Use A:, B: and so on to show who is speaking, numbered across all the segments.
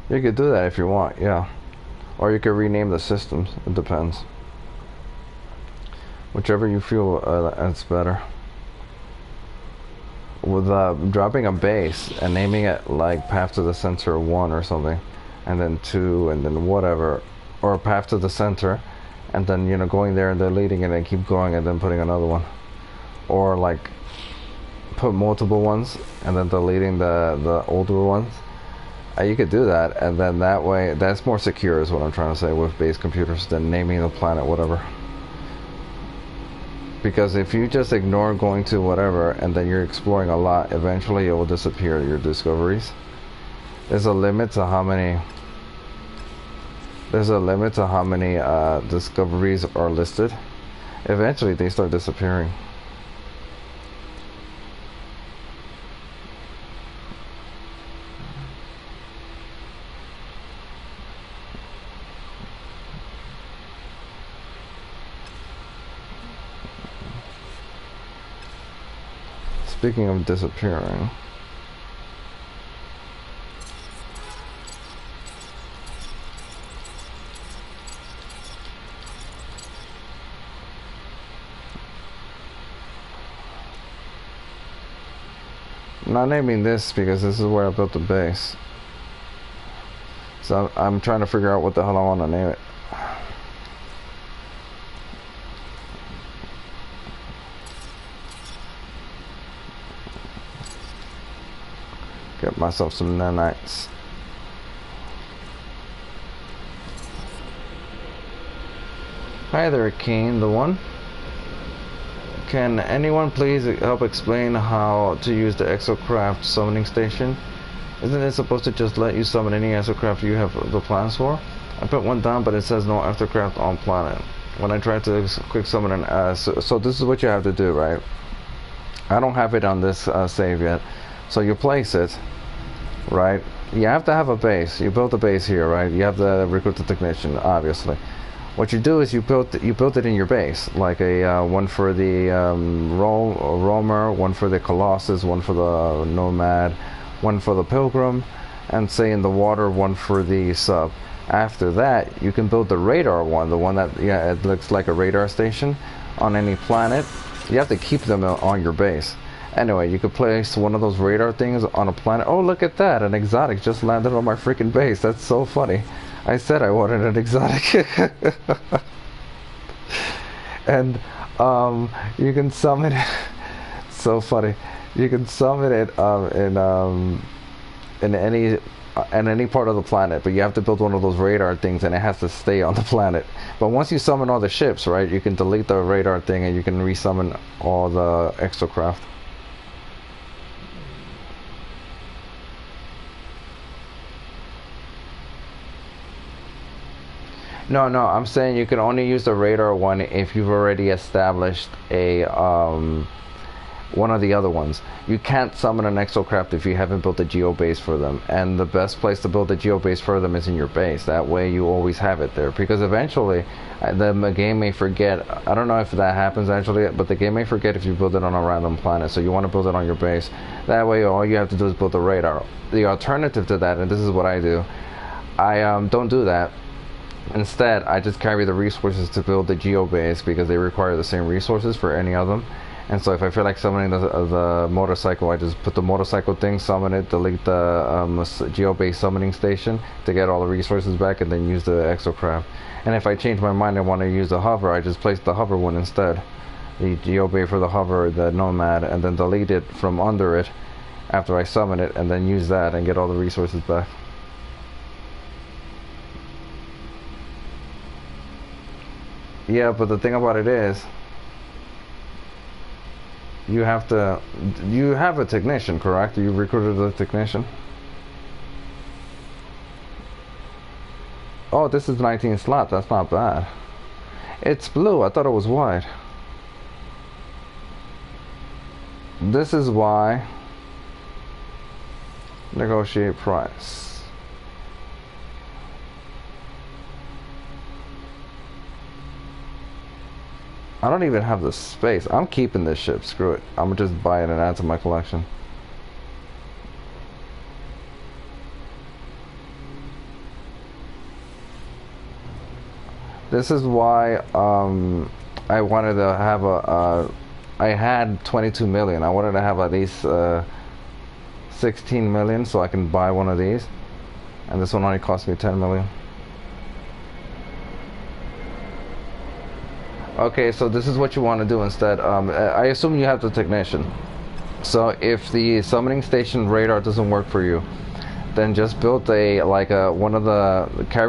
A: You could do that if you want, yeah. Or you could rename the systems. It depends. Whichever you feel that's better. With dropping a base and naming it like Path to the Center 1 or something, and then 2, and then whatever, or Path to the Center, and then, you know, going there and deleting it and keep going and then putting another one. Or like put multiple ones and then deleting the older ones. You could do that, and then that way, that's more secure is what I'm trying to say with base computers than naming the planet whatever. Because if you just ignore going to whatever and then you're exploring a lot, eventually it will disappear, your discoveries. There's a limit to how many discoveries are listed. Eventually they start disappearing. Speaking of disappearing, I'm not naming this because this is where I built the base. So I'm trying to figure out what the hell I want to name it. Get myself some nanites. Hi there, Kane, the one. Can anyone please help explain how to use the exocraft summoning station? Isn't it supposed to just let you summon any exocraft you have the plans for? I put one down, but it says no exocraft on planet. When I tried to quick summon an so this is what you have to do, right? I don't have it on this save yet. So you place it, right? You have to have a base. You build a base here, right? You have to recruit the technician, obviously. What you do is you build it in your base, like a one for the roamer, one for the colossus, one for the nomad, one for the pilgrim, and say in the water, one for the sub. After that, you can build the radar one, the one that, yeah, it looks like a radar station on any planet. You have to keep them on your base. Anyway, you could place one of those radar things on a planet. Oh, look at that! An exotic just landed on my freaking base. That's so funny. I said I wanted an exotic. And you can summon it. So funny. You can summon it in any part of the planet, but you have to build one of those radar things, and it has to stay on the planet. But once you summon all the ships, right, you can delete the radar thing, and you can resummon all the exocraft. No, I'm saying you can only use the radar one if you've already established a one of the other ones. You can't summon an exocraft if you haven't built a geobase for them. And the best place to build a geobase for them is in your base. That way you always have it there. Because eventually the game may forget. I don't know if that happens actually, but the game may forget if you build it on a random planet. So you want to build it on your base. That way all you have to do is build the radar. The alternative to that, and this is what I do, I don't do that. Instead, I just carry the resources to build the geobase because they require the same resources for any of them. And so if I feel like summoning the motorcycle, I just put the motorcycle thing, summon it, delete the geobase summoning station to get all the resources back, and then use the exocraft. And if I change my mind and want to use the hover, I just place the hover one instead. The geobase for the hover, the nomad, and then delete it from under it after I summon it, and then use that and get all the resources back. Yeah, but the thing about it is, you have a technician, correct? You recruited a technician? Oh, this is 19 slots. That's not bad. It's blue. I thought it was white. This is why. Negotiate price. I don't even have the space. I'm keeping this ship. Screw it. I'm gonna just buy it and add to my collection. This is why I wanted to have I had 22 million. I wanted to have at least 16 million so I can buy one of these. And this one only cost me 10 million. Okay, so this is what you want to do instead. I assume you have the technician. So if the summoning station radar doesn't work for you, then just build carry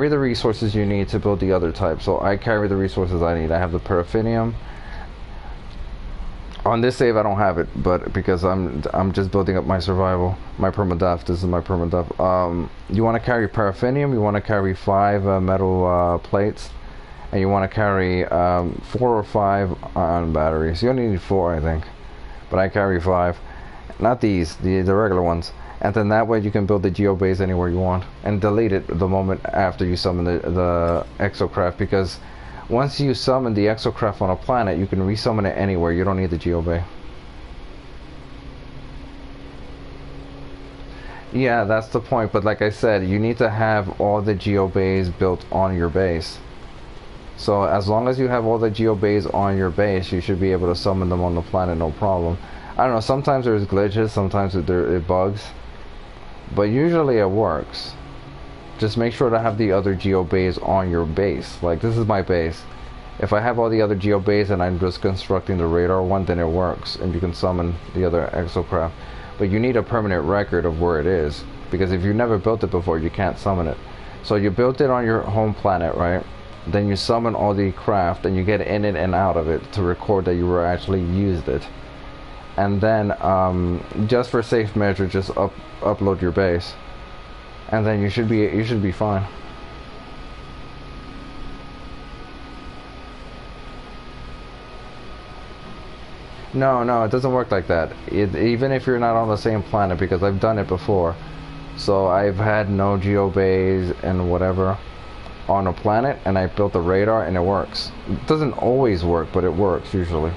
A: the resources you need to build the other type. So I carry the resources I need. I have the paraffinium. On this save I don't have it, but because I'm just building up my survival, my permadeath. This is my permadeath. You want to carry paraffinium. You want to carry 5 metal plates, and you want to carry 4 or 5 ion batteries. You only need 4, I think, but I carry 5. Not these, the regular ones. And then that way you can build the geobase anywhere you want and delete it the moment after you summon the exocraft, because once you summon the exocraft on a planet, you can resummon it anywhere. You don't need the geobay. Yeah, that's the point, but like I said, you need to have all the geobays built on your base. So as long as you have all the geobays on your base, you should be able to summon them on the planet, no problem. I don't know, sometimes there's glitches, sometimes it bugs, but usually it works. Just make sure to have the other geobays on your base. Like, this is my base. If I have all the other geobays and I'm just constructing the radar one, then it works, and you can summon the other exocraft. But you need a permanent record of where it is, because if you never built it before, you can't summon it. So you built it on your home planet, right? Then you summon all the craft, and you get in it and out of it to record that you were actually used it. And then just for safe measure, just upload your base, and then you should be fine. No, it doesn't work like that. Even if you're not on the same planet, because I've done it before. So I've had no geobase and whatever on a planet, and I built a radar, and it works. It doesn't always work, but it works usually.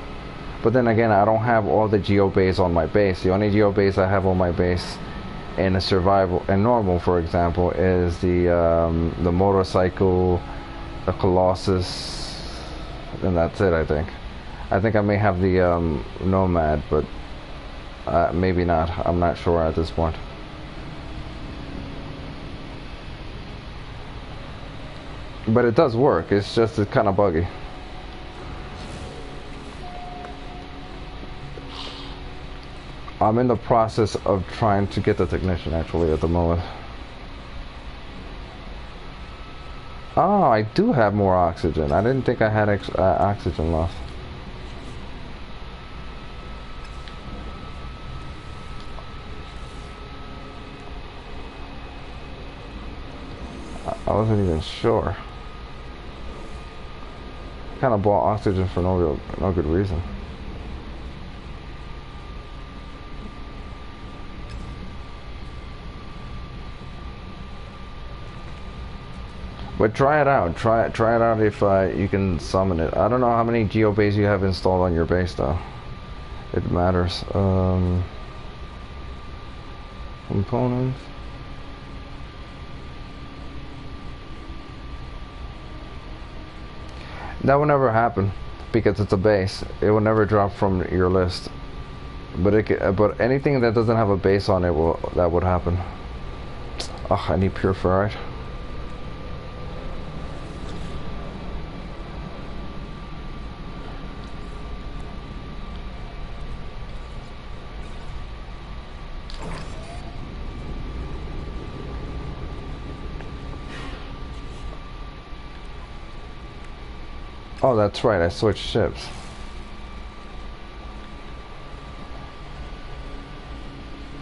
A: But then again, I don't have all the geobays on my base. The only geobays I have on my base in a survival and normal, for example, is the motorcycle, the Colossus, and that's it. I think I may have the Nomad, but maybe not. I'm not sure at this point. But it does work. It's kind of buggy. I'm in the process of trying to get the technician actually at the moment. Oh, I do have more oxygen. I didn't think I had oxygen left. I wasn't even sure. Kind of bought oxygen for no good reason. But try it out. Try it out if you can summon it. I don't know how many geobays you have installed on your base though. It matters. Components. That will never happen because it's a base. It will never drop from your list. But anything that doesn't have a base on it that would happen. Oh, I need pure ferrite. Oh, that's right, I switched ships.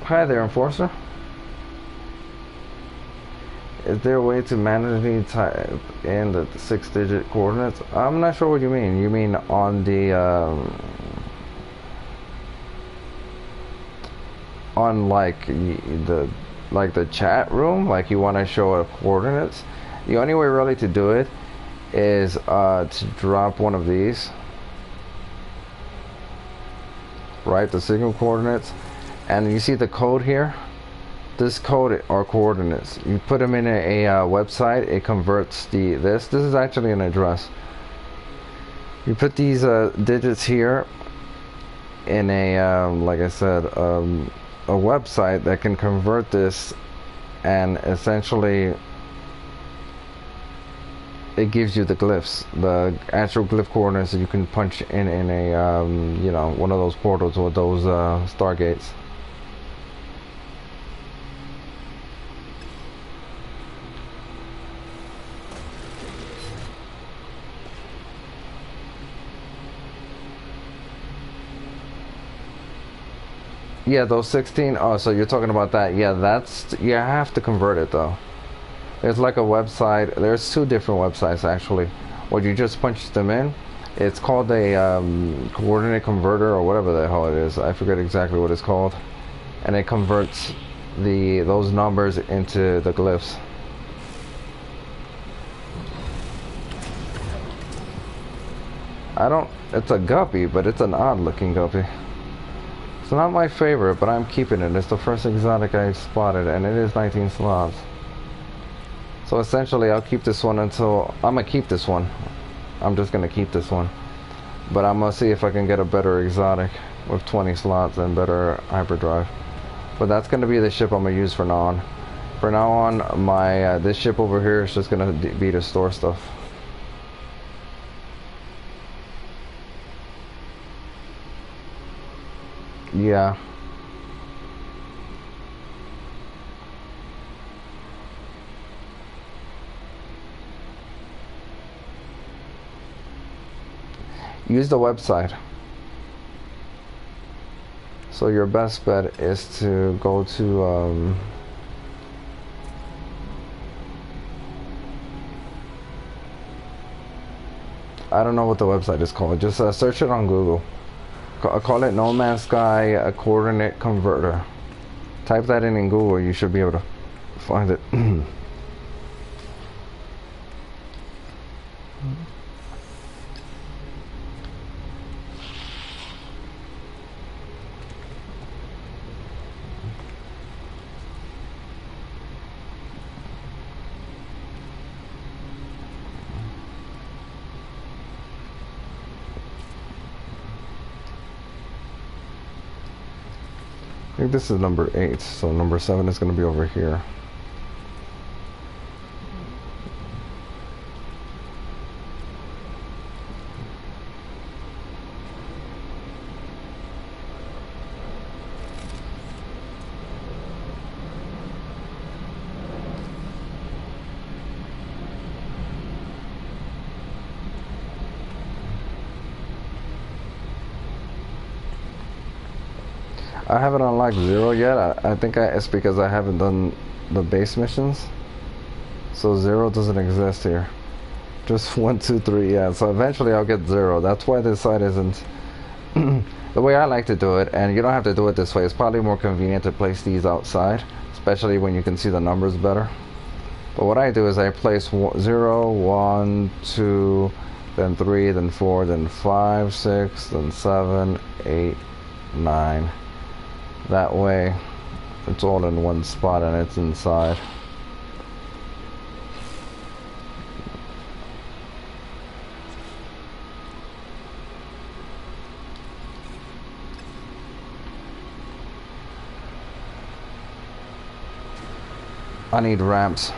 A: Hi there, Enforcer. Is there a way to manually type in the 6-digit coordinates? I'm not sure what you mean. You mean on the on the chat room, like you want to show coordinates? The only way really to do it is to drop one of these, right, the signal coordinates, and you see the code here. this code or coordinates. You put them in a website. It converts this. This is actually an address. You put these digits here in a like I said, a website that can convert this, and essentially it gives you the glyphs, the actual glyph coordinates that you can punch in a you know, one of those portals or those stargates. Yeah, those 16. Oh, so you're talking about that. Yeah, that's, you have to convert it though. There's like a website. There's 2 different websites actually. Where you just punch them in. It's called a coordinate converter or whatever the hell it is. I forget exactly what it's called. And it converts those numbers into the glyphs. It's a guppy, but it's an odd looking guppy. It's not my favorite, but I'm keeping it. It's the first exotic I spotted, and it is 19 slots. So essentially, I'll keep this one until... I'm going to keep this one. I'm just going to keep this one. But I'm going to see if I can get a better exotic with 20 slots and better hyperdrive. But that's going to be the ship I'm going to use for now on. For now on, my this ship over here is just going to be to store stuff. Yeah. Use the website. So your best bet is to go to I don't know what the website is called. Just search it on Google. Call it No Man's Sky a coordinate converter. Type that in Google. You should be able to find it. I think this is number 8, so number 7 is going to be over here. I haven't unlocked 0 yet. I think it's because I haven't done the base missions. So 0 doesn't exist here. Just 1, 2, 3, yeah. So eventually I'll get 0. That's why this side isn't the way I like to do it. And you don't have to do it this way. It's probably more convenient to place these outside, especially when you can see the numbers better. But what I do is I place 0, 1, 2, then 3, then 4, then 5, 6, then 7, 8, 9. That way it's all in one spot and it's inside. I need ramps.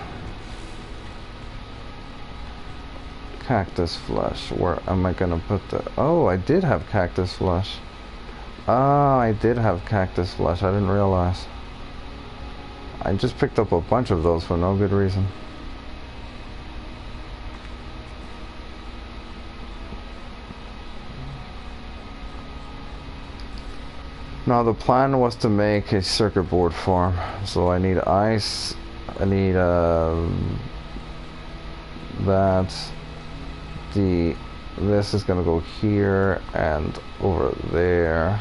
A: Cactus flesh. Where am I gonna put the... Oh, I did have cactus flesh. Ah, I did have cactus flesh. I didn't realize. I just picked up a bunch of those for no good reason. Now the plan was to make a circuit board farm. So I need ice. I need that. This is gonna go here and over there.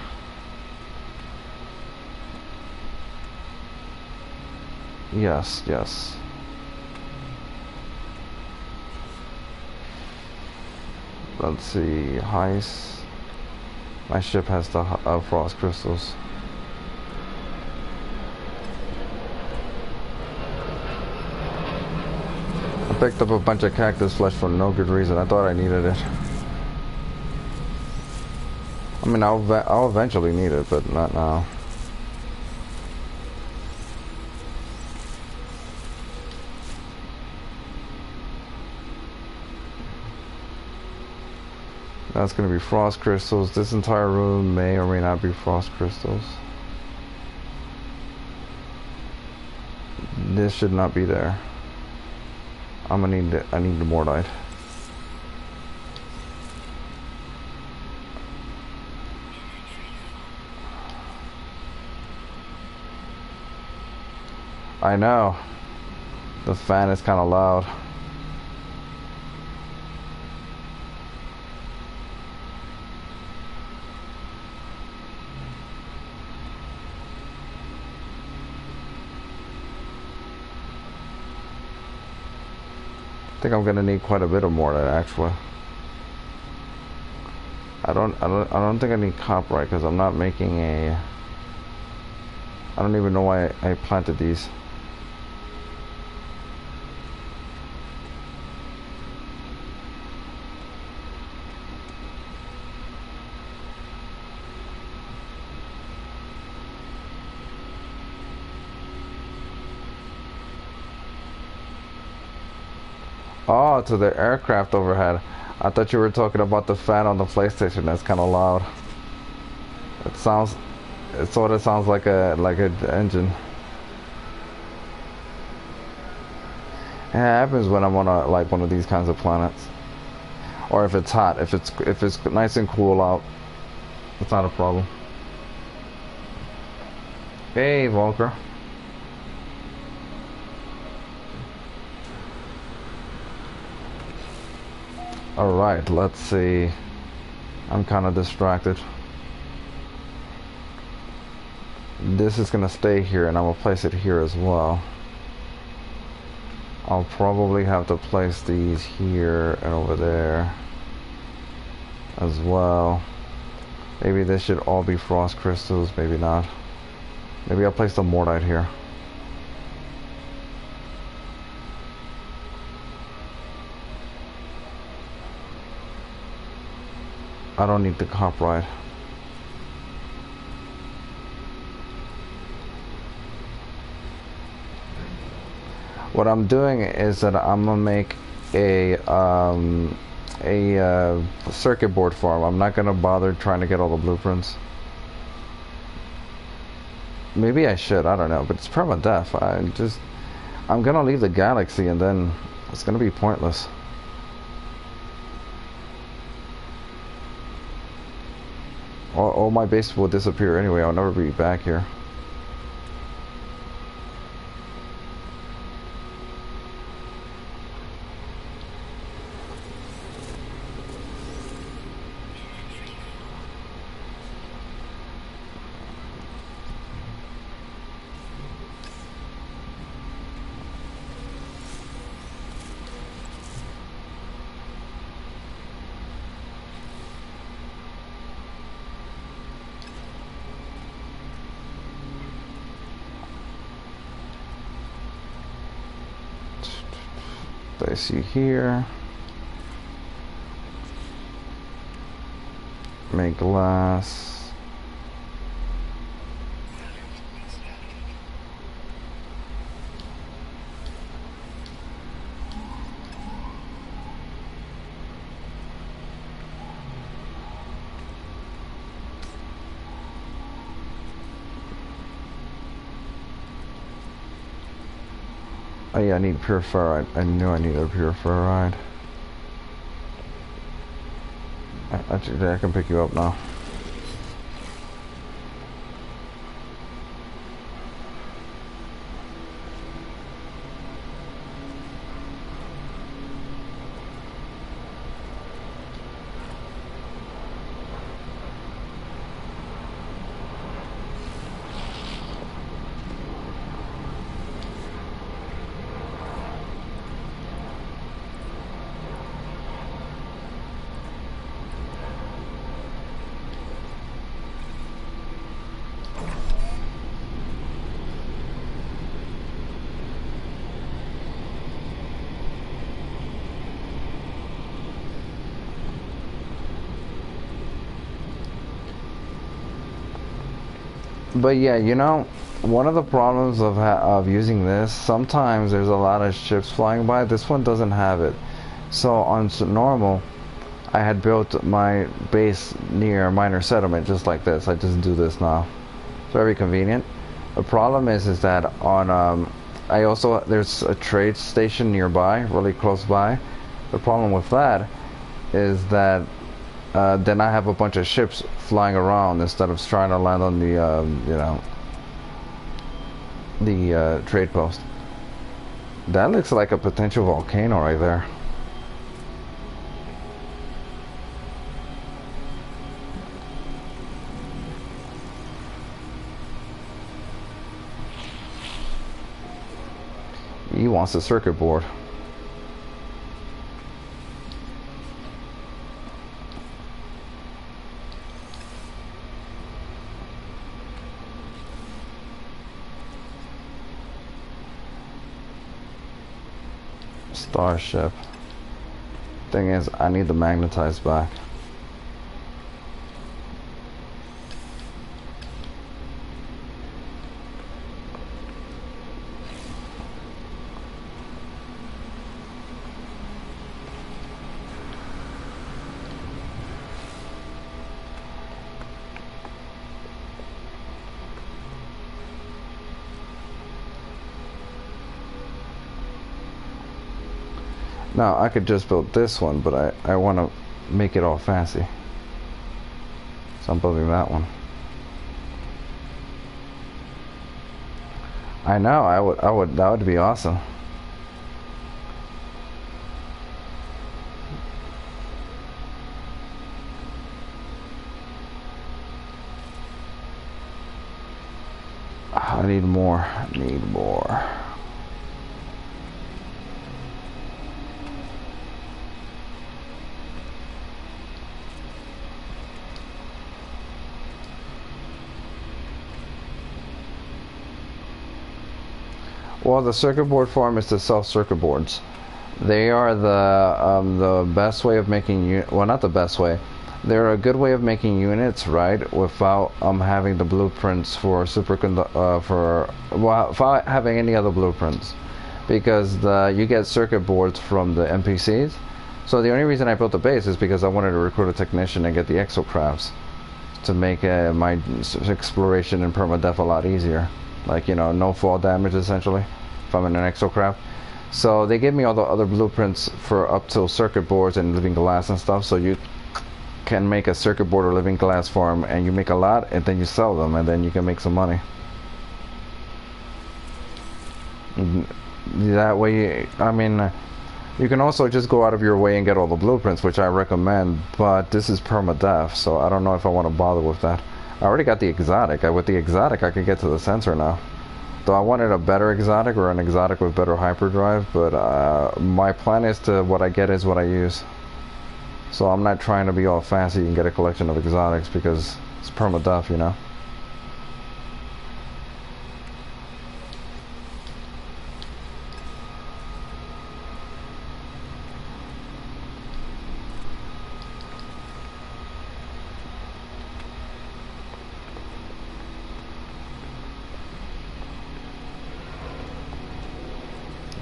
A: Yes, yes. Let's see, ice. My ship has the frost crystals. picked up a bunch of cactus flesh for no good reason. I thought I needed it. I mean, I'll eventually need it, but not now. That's going to be frost crystals. This entire room may or may not be frost crystals. This should not be there. I need the mortite. I know. The fan is kind of loud. I think I'm gonna need quite a bit of mortite actually. I don't think I need copperite because I'm not making a. I don't even know why I planted these. Oh, to the aircraft overhead. I thought you were talking about the fan on the PlayStation. That's kind of loud. It sort of sounds like an engine. It happens when I'm on one of these kinds of planets, or if it's hot. If it's nice and cool out, it's not a problem. Hey, Volker. Alright, let's see. I'm kind of distracted. This is gonna stay here and I'm gonna place it here as well. I'll probably have to place these here and over there as well. Maybe this should all be frost crystals, maybe not. Maybe I'll place the mortite here. I don't need the copperite. What I'm doing is that I'm gonna make a circuit board farm. I'm not gonna bother trying to get all the blueprints. Maybe I should. I don't know. But it's permadeath. I'm gonna leave the galaxy and then it's gonna be pointless. All my base will disappear anyway. I'll never be back here. I see here. Make glass. Oh yeah, I need pure ferrite. I knew I needed pure ferrite. Actually, I can pick you up now. But yeah, you know, one of the problems of using this, sometimes there's a lot of ships flying by. This one doesn't have it. So on normal, I had built my base near a minor settlement just like this. I just do this now. It's very convenient. The problem is that on I also there's a trade station nearby, really close by. The problem with that is that then I have a bunch of ships flying around instead of trying to land on the you know, the trade post. That looks like a potential volcano right there. He wants a circuit board. Starship. Thing is, I need the magnetized back. Now I could just build this one, but I want to make it all fancy, so I'm building that one. I know, that would be awesome. I need more. I need more. Well, the circuit board farm is to sell circuit boards. They are the best way of making well, not the best way. They're a good way of making units, right? Without having the blueprints for without having any other blueprints, because you get circuit boards from the NPCs. So the only reason I built the base is because I wanted to recruit a technician and get the exocrafts to make my exploration in permadeath a lot easier. Like, you know, no fall damage essentially if I'm in an exocraft. So they give me all the other blueprints for up till circuit boards and living glass and stuff, so you can make a circuit board or living glass farm, and you make a lot and then you sell them and then you can make some money. That way, I mean, you can also just go out of your way and get all the blueprints, which I recommend, but this is permadeath, so I don't know if I want to bother with that. I already got the exotic. With the exotic I could get to the sensor now. Though I wanted a better exotic, or an exotic with better hyperdrive, but my plan is to, what I get is what I use. So I'm not trying to be all fancy and get a collection of exotics, because it's permadeath, you know.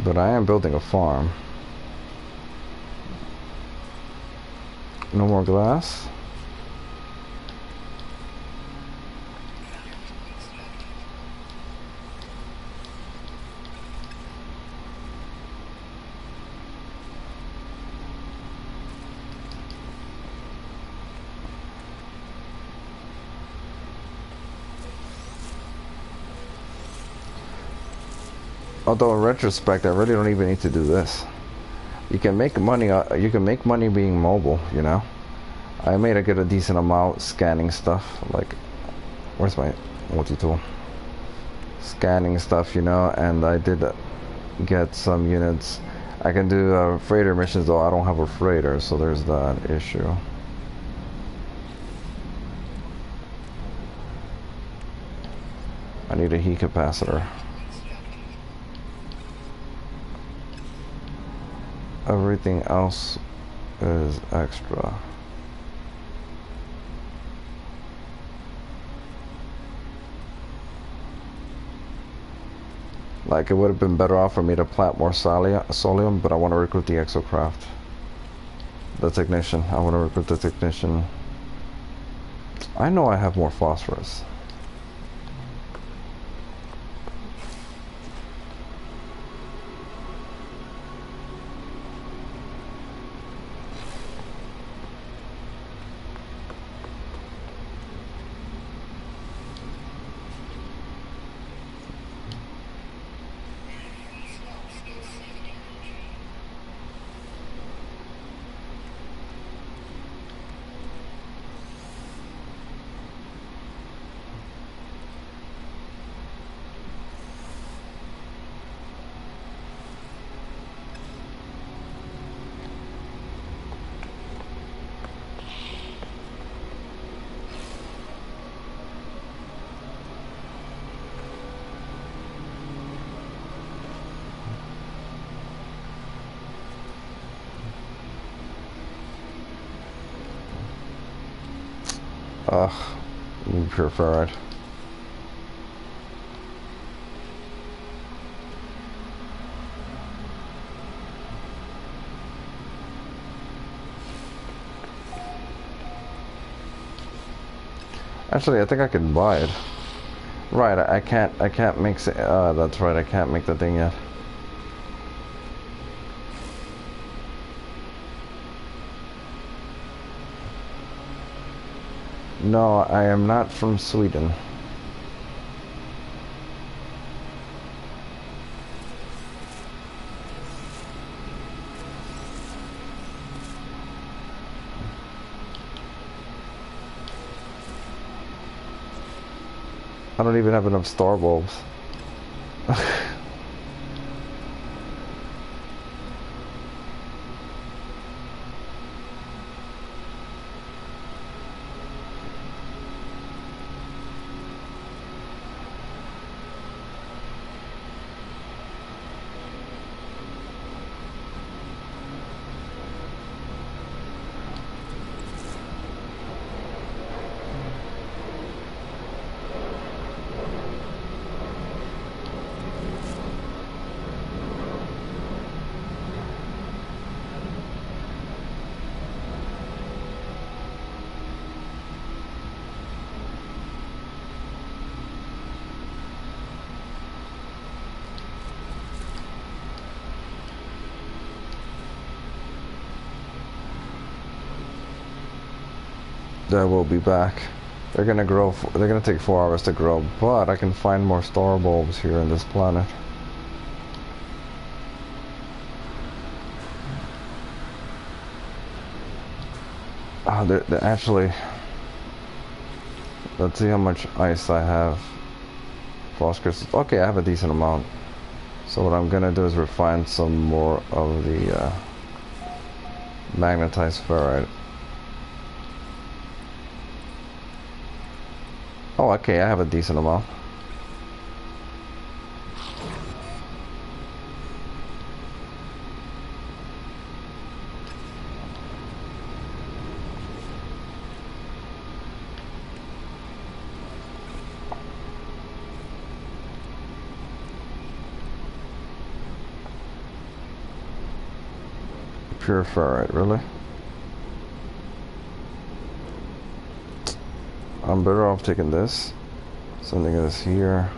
A: But I am building a farm. No more glass. Although in retrospect, I really don't even need to do this. You can make money. You can make money being mobile. You know, I made a decent amount scanning stuff. Like, where's my multi-tool? Scanning stuff, you know, and I did get some units. I can do freighter missions, though I don't have a freighter, so there's that issue. I need a heat capacitor. Everything else is extra. Like, it would have been better off for me to plant more solium, but I want to recruit the exocraft. The technician. I want to recruit the technician. I know I have more phosphorus. Ugh, pure ferrite. Actually, I think I can buy it. Right, I can't make, that's right, I can't make the thing yet. No, I am not from Sweden. I don't even have enough star bulbs. That will be back. They're gonna grow. They're gonna take 4 hours to grow, but I can find more star bulbs here in this planet. They're actually. Let's see how much ice I have. Phosphorus. Okay, I have a decent amount. So what I'm gonna do is refine some more of the magnetized ferrite. Oh, okay, I have a decent amount. Pure ferrite, really? I'm better off taking this, sending this here,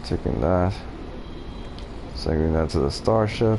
A: taking that, sending that to the starship.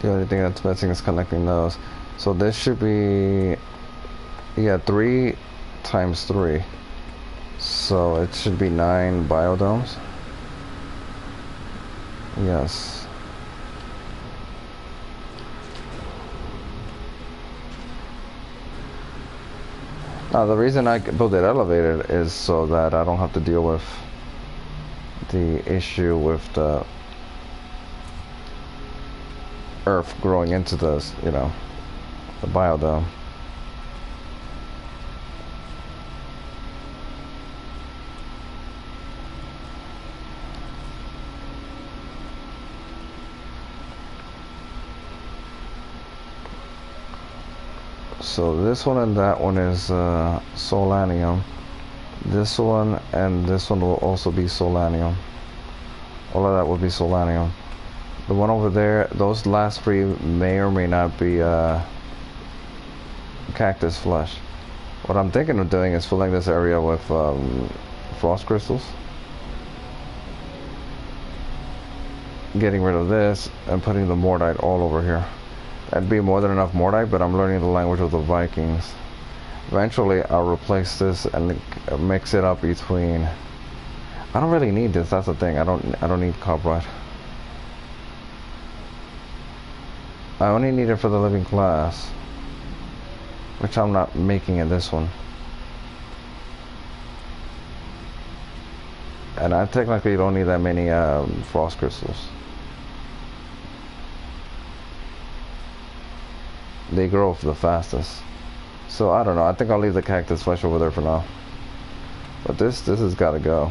A: The only thing that's missing is connecting those. So this should be, yeah, 3 times 3. So it should be 9 biodomes. Yes. Now the reason I built it elevated is so that I don't have to deal with the issue with the earth growing into this, you know, the biodome. So this one and that one is solanium. This one and this one will also be solanium. All of that will be solanium. The one over there, those last 3 may or may not be cactus flesh. What I'm thinking of doing is filling this area with frost crystals. Getting rid of this and putting the mortite all over here. That'd be more than enough mortite, but I'm learning the language of the Vikings. Eventually, I'll replace this and mix it up between. I don't really need this. That's the thing. I don't need copperite. I only need it for the living class, which I'm not making in this one. And I technically don't need that many frost crystals. They grow the fastest. So I don't know. I think I'll leave the cactus flesh over there for now. But this has got to go.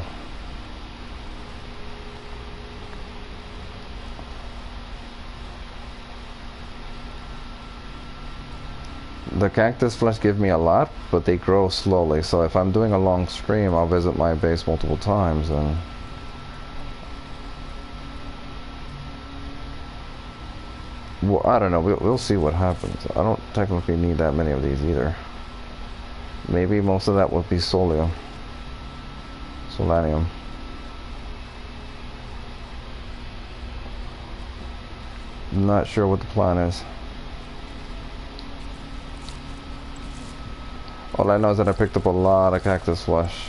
A: The cactus flesh give me a lot, but they grow slowly. So if I'm doing a long stream, I'll visit my base multiple times and well, I don't know. We'll see what happens. I don't technically need that many of these either. Maybe most of that would be solanium. I'm not sure what the plan is. All I know is that I picked up a lot of cactus flesh.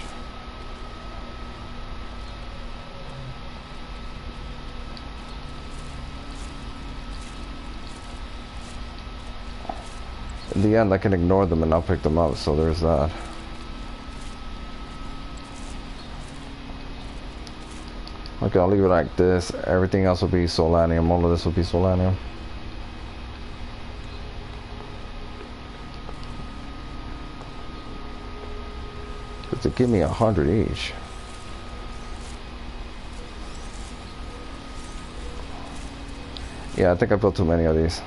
A: In the end, I can ignore them and I'll pick them up, so there's that. Okay, I'll leave it like this. Everything else will be solanium. All of this will be solanium. Because they give me 100 each. Yeah, I think I built too many of these.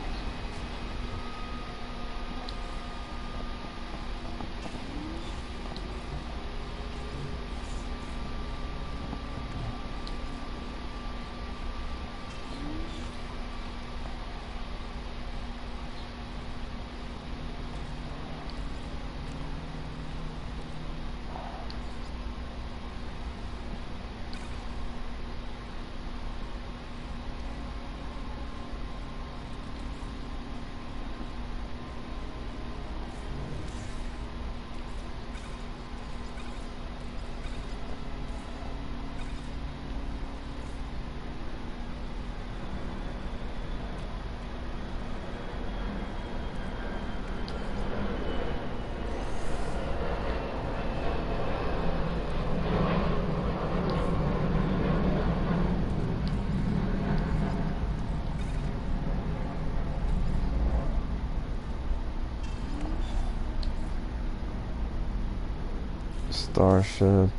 A: Starship.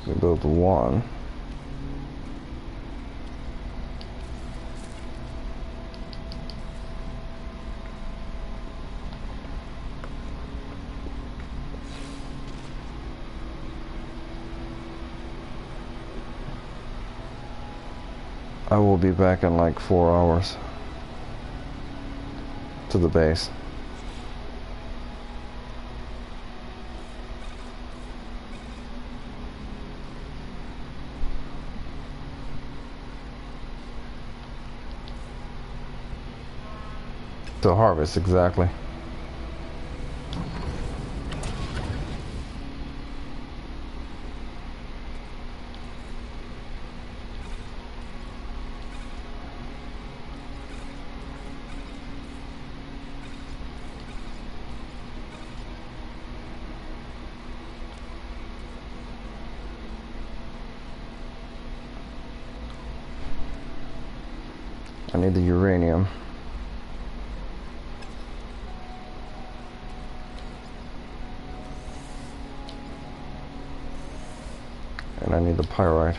A: We built one. I will be back in like 4 hours to the base. To harvest, exactly. I need the uranium. And I need the pyrite.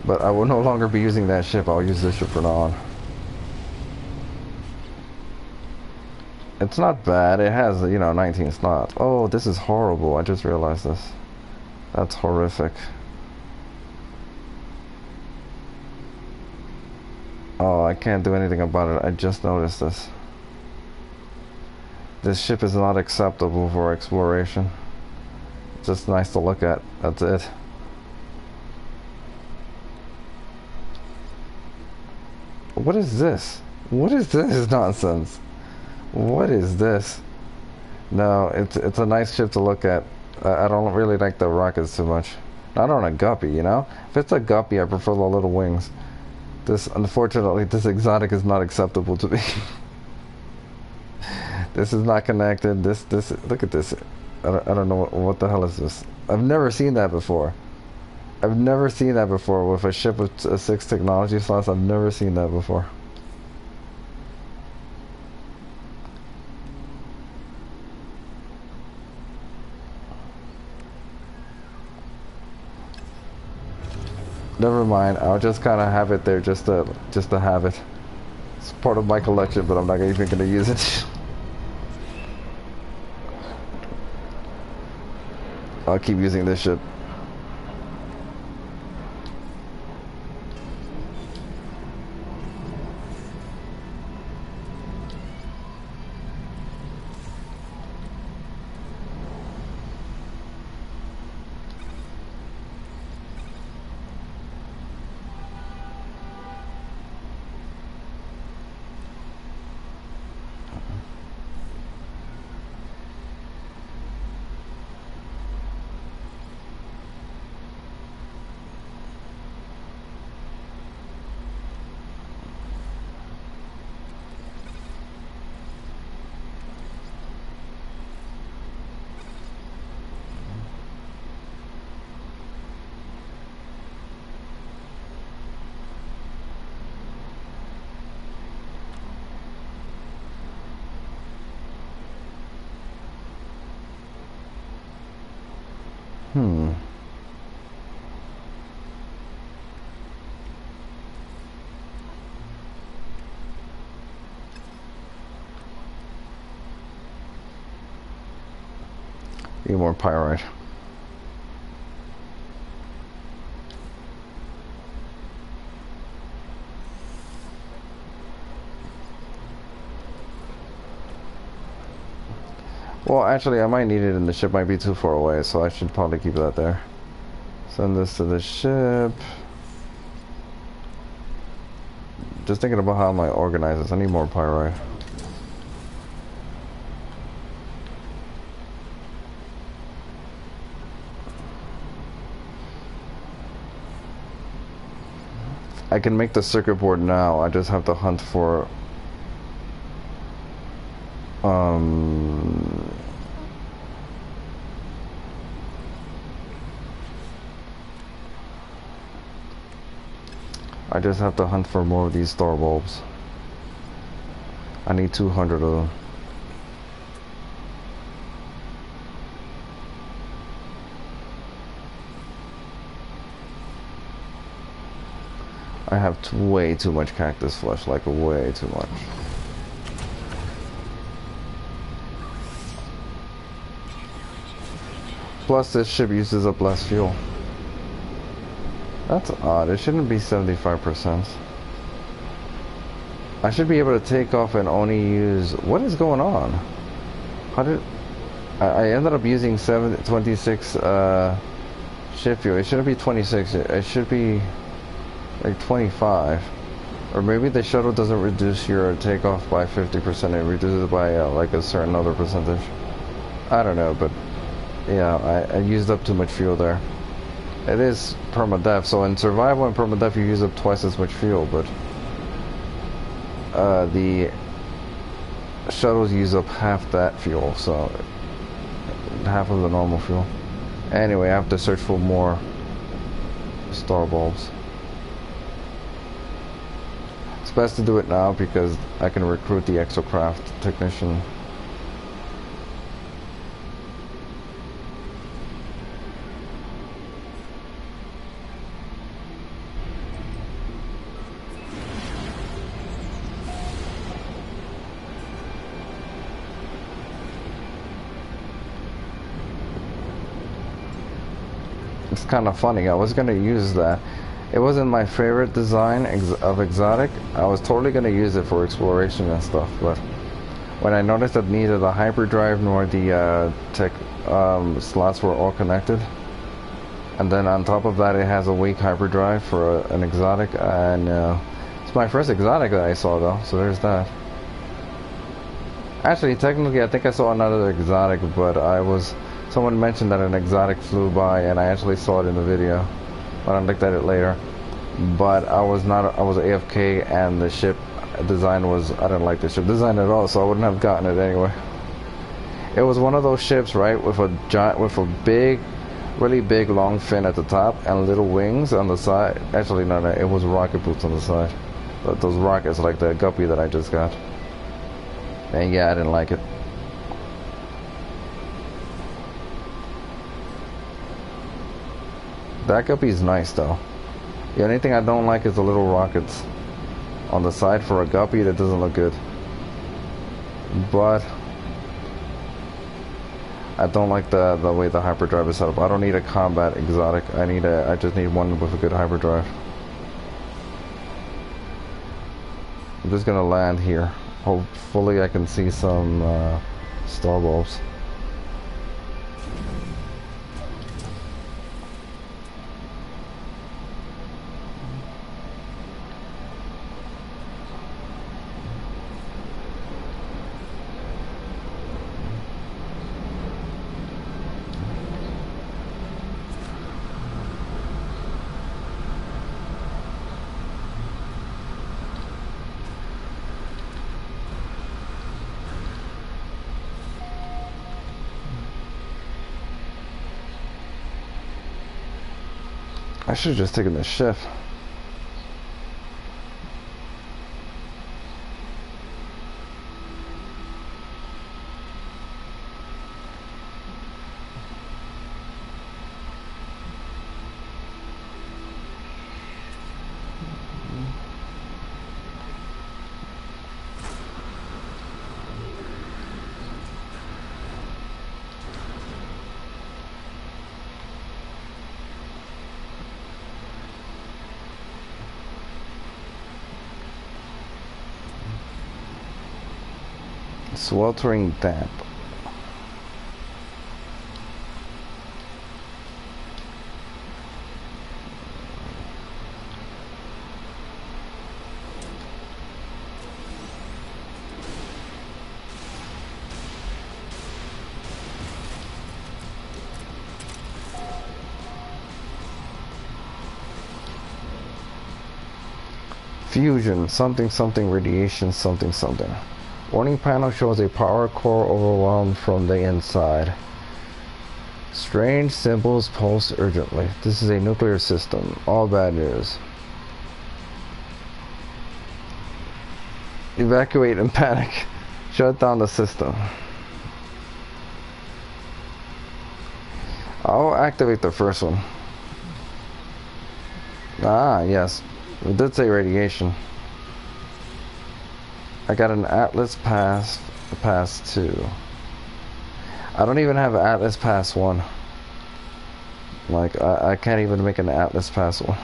A: But I will no longer be using that ship. I'll use this ship from now on. It's not bad. It has, you know, 19 slots. Oh, this is horrible. I just realized this. That's horrific. Oh, I can't do anything about it. I just noticed this. This ship is not acceptable for exploration. Just nice to look at. That's it. What is this? What is this nonsense? What is this? No, it's a nice ship to look at. I don't really like the rockets too much. Not on a guppy, you know? If it's a guppy, I prefer the little wings. This, unfortunately, this exotic is not acceptable to me. This is not connected. This, look at this. I don't know what the hell is this. I've never seen that before. I've never seen that before with a ship with 6 technology slots. I've never seen that before. Never mind. I'll just kind of have it there just to have it. It's part of my collection, but I'm not even going to use it. I'll keep using this ship. Need more pyrite. Well, actually, I might need it and the ship might be too far away, so I should probably keep that there. Send this to the ship. Just thinking about how I might organize this. I need more pyrite. I can make the circuit board now. I just have to hunt for I just have to hunt for more of these star bulbs. I need 200 of them. I have way too much cactus flesh, like way too much. Plus this ship uses up less fuel. That's odd. It shouldn't be 75%. I should be able to take off and only use... What is going on? How did... I ended up using 26 shift fuel. It shouldn't be 26. It should be like 25. Or maybe the shuttle doesn't reduce your takeoff by 50%. It reduces it by like a certain other percentage. I don't know, but yeah, I used up too much fuel there. It is permadeath, so in survival and permadeath you use up twice as much fuel, but the shuttles use up half that fuel, so half of the normal fuel. Anyway, I have to search for more star bulbs. It's best to do it now because I can recruit the exocraft technician. It's kind of funny. I was gonna use that. It wasn't my favorite design of exotic. I was totally gonna use it for exploration and stuff, but when I noticed that neither the hyperdrive nor the tech slots were all connected, and then on top of that it has a weak hyperdrive for an exotic, and it's my first exotic that I saw though, so there's that. Actually, technically I think I saw another exotic, but someone mentioned that an exotic flew by, and I actually saw it in the video, but I looked at it later. But I was AFK, and the ship design was, I didn't like the ship design at all, so I wouldn't have gotten it anyway. It was one of those ships, right, with a big, really big long fin at the top and little wings on the side. Actually, no, it was rocket boots on the side. Those rockets, like the guppy that I just got. And yeah, I didn't like it. That guppy is nice though. The only thing I don't like is the little rockets on the side for a guppy. That doesn't look good. But I don't like the way the hyperdrive is set up. I don't need a combat exotic. I just need one with a good hyperdrive. I'm just gonna land here. Hopefully I can see some star bulbs. I should have just taken the shift. Sweltering damp. Fusion, something something radiation, something something. Warning panel shows a power core overwhelmed from the inside. Strange symbols pulse urgently. This is a nuclear system. All bad news. Evacuate in panic. Shut down the system. I'll activate the first one. Ah, yes. It did say radiation. I got an Atlas Pass 2. I don't even have Atlas Pass 1. Like, I can't even make an Atlas Pass 1.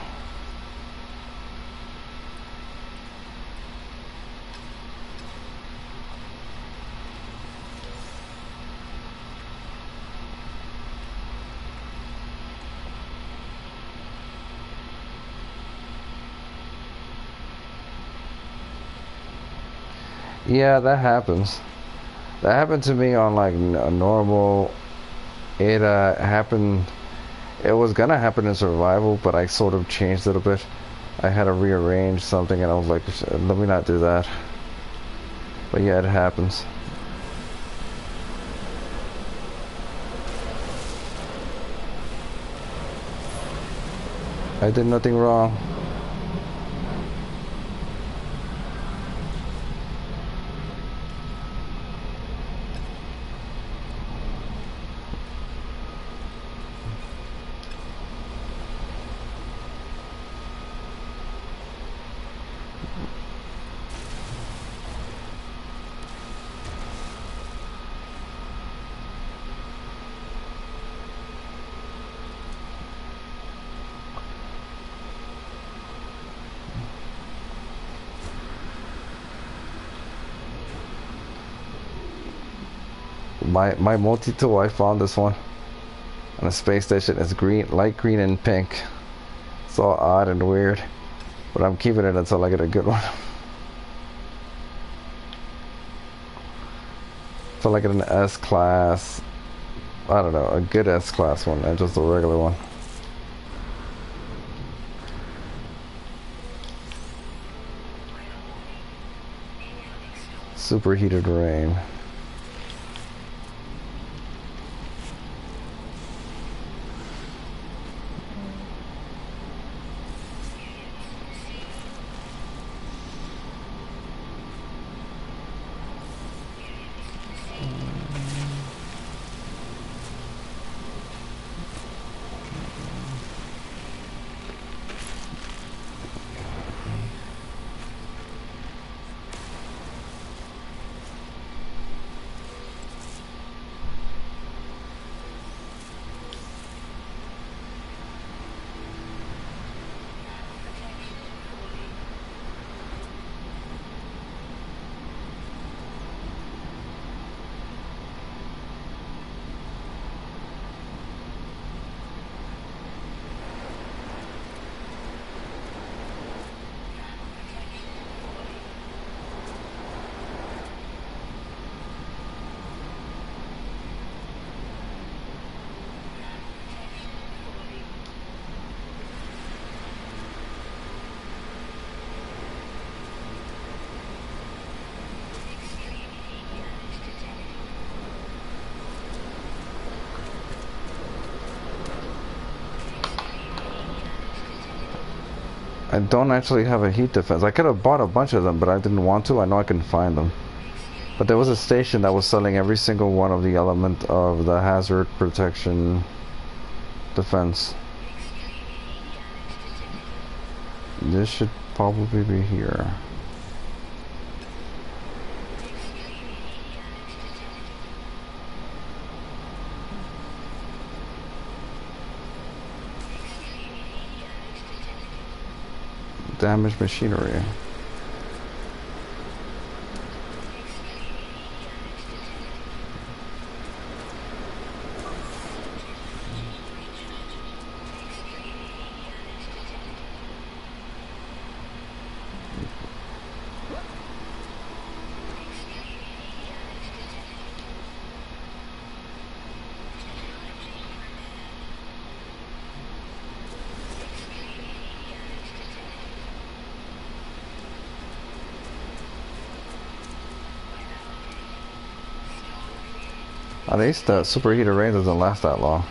A: Yeah, that happens. That happened to me on like a normal. It happened. It was gonna happen in survival, but I sort of changed it a bit. I had to rearrange something, and I was like, let me not do that. But yeah, it happens. I did nothing wrong. My multi-tool, I found this one on a space station. It's green, light green and pink. It's all odd and weird, but I'm keeping it until I get a good one. Until I get an S class, I don't know, a good S class one, and just a regular one. Superheated rain. I don't actually have a heat defense. I could have bought a bunch of them, but I didn't want to. I know I can find them. But there was a station that was selling every single one of the element of the hazard protection defense. This should probably be here. Damaged machinery. At least the superheated rain doesn't last that long.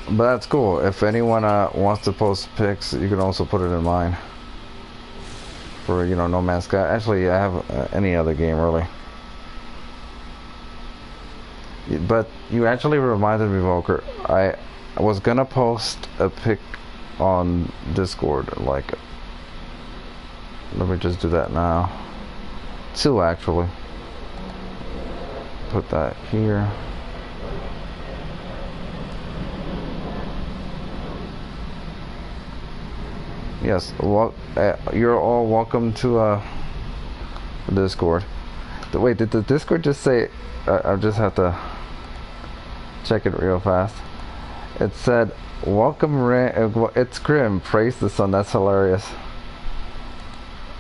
A: But that's cool. If anyone wants to post pics, you can also put it in mine. For, you know, No Man's Sky. Actually, I have any other game, really. But you actually reminded me, Volker. I was gonna post a pic on Discord. Like, let me just do that now. 2 actually. Put that here. Yes, well, you're all welcome to Discord. Wait, did the Discord just say? I just have to check it real fast. It said Welcome, it's Grim. Praise the sun. That's hilarious.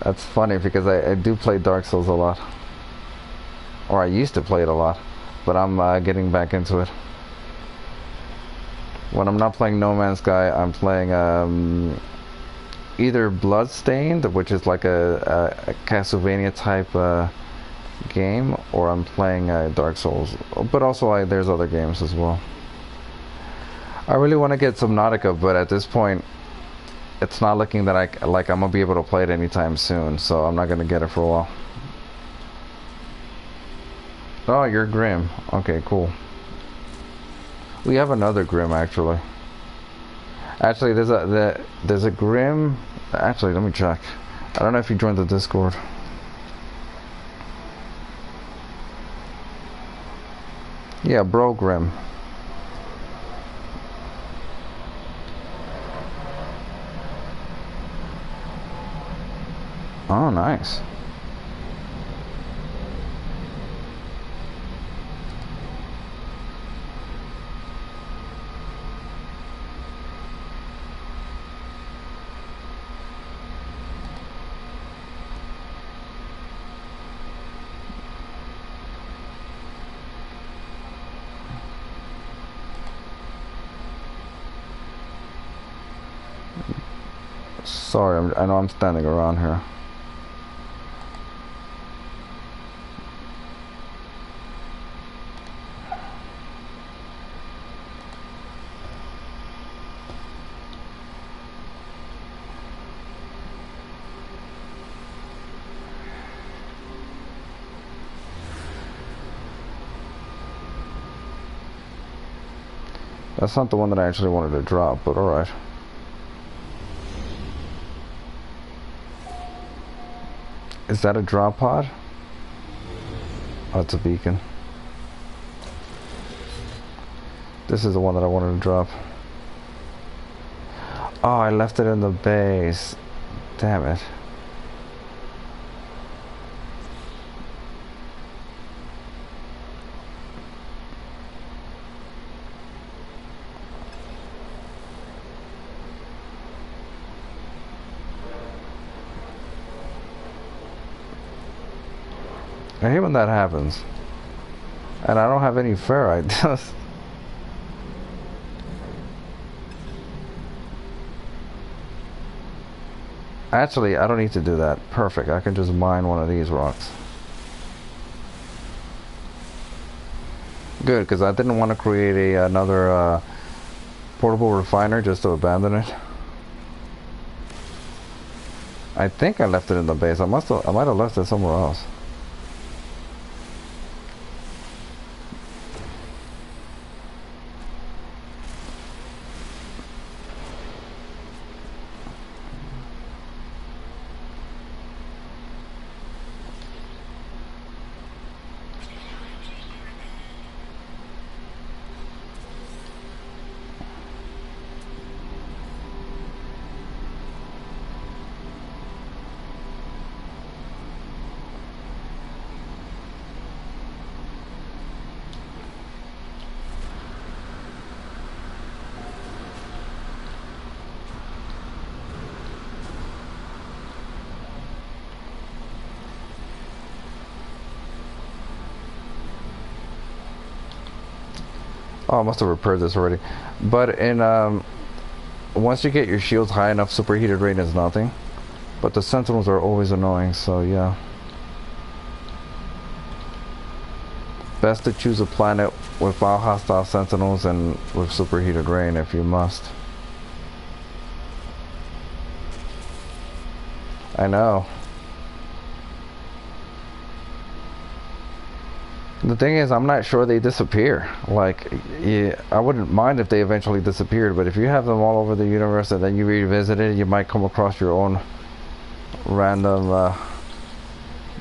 A: That's funny because I do play Dark Souls a lot. Or I used to play it a lot. But I'm getting back into it. When I'm not playing No Man's Sky, I'm playing either Bloodstained, which is like a Castlevania type game, or I'm playing Dark Souls. But also there's other games as well. I really want to get Subnautica, but at this point, it's not looking that I'm gonna be able to play it anytime soon, so I'm not gonna get it for a while. Oh, you're Grim. Okay, cool. We have another Grim actually. Actually, there's a Grim. Actually, let me check. I don't know if you joined the Discord. Yeah, Bro Grim. Oh, nice. Sorry, I know I'm standing around here. That's not the one that I actually wanted to drop, but alright. Is that a drop pod? Oh, it's a beacon. This is the one that I wanted to drop. Oh, I left it in the base. Damn it. I hate when that happens. And I don't have any ferrite. Actually, I don't need to do that. Perfect. I can just mine one of these rocks. Good, because I didn't want to create another portable refiner just to abandon it. I think I left it in the base. I might have left it somewhere else. Oh, I must have repaired this already. But in once you get your shields high enough, superheated rain is nothing. But the sentinels are always annoying, so yeah. Best to choose a planet without hostile sentinels and with superheated rain if you must. I know. The thing is, I'm not sure they disappear. Like, yeah, I wouldn't mind if they eventually disappeared, but if you have them all over the universe and then you revisit it, you might come across your own random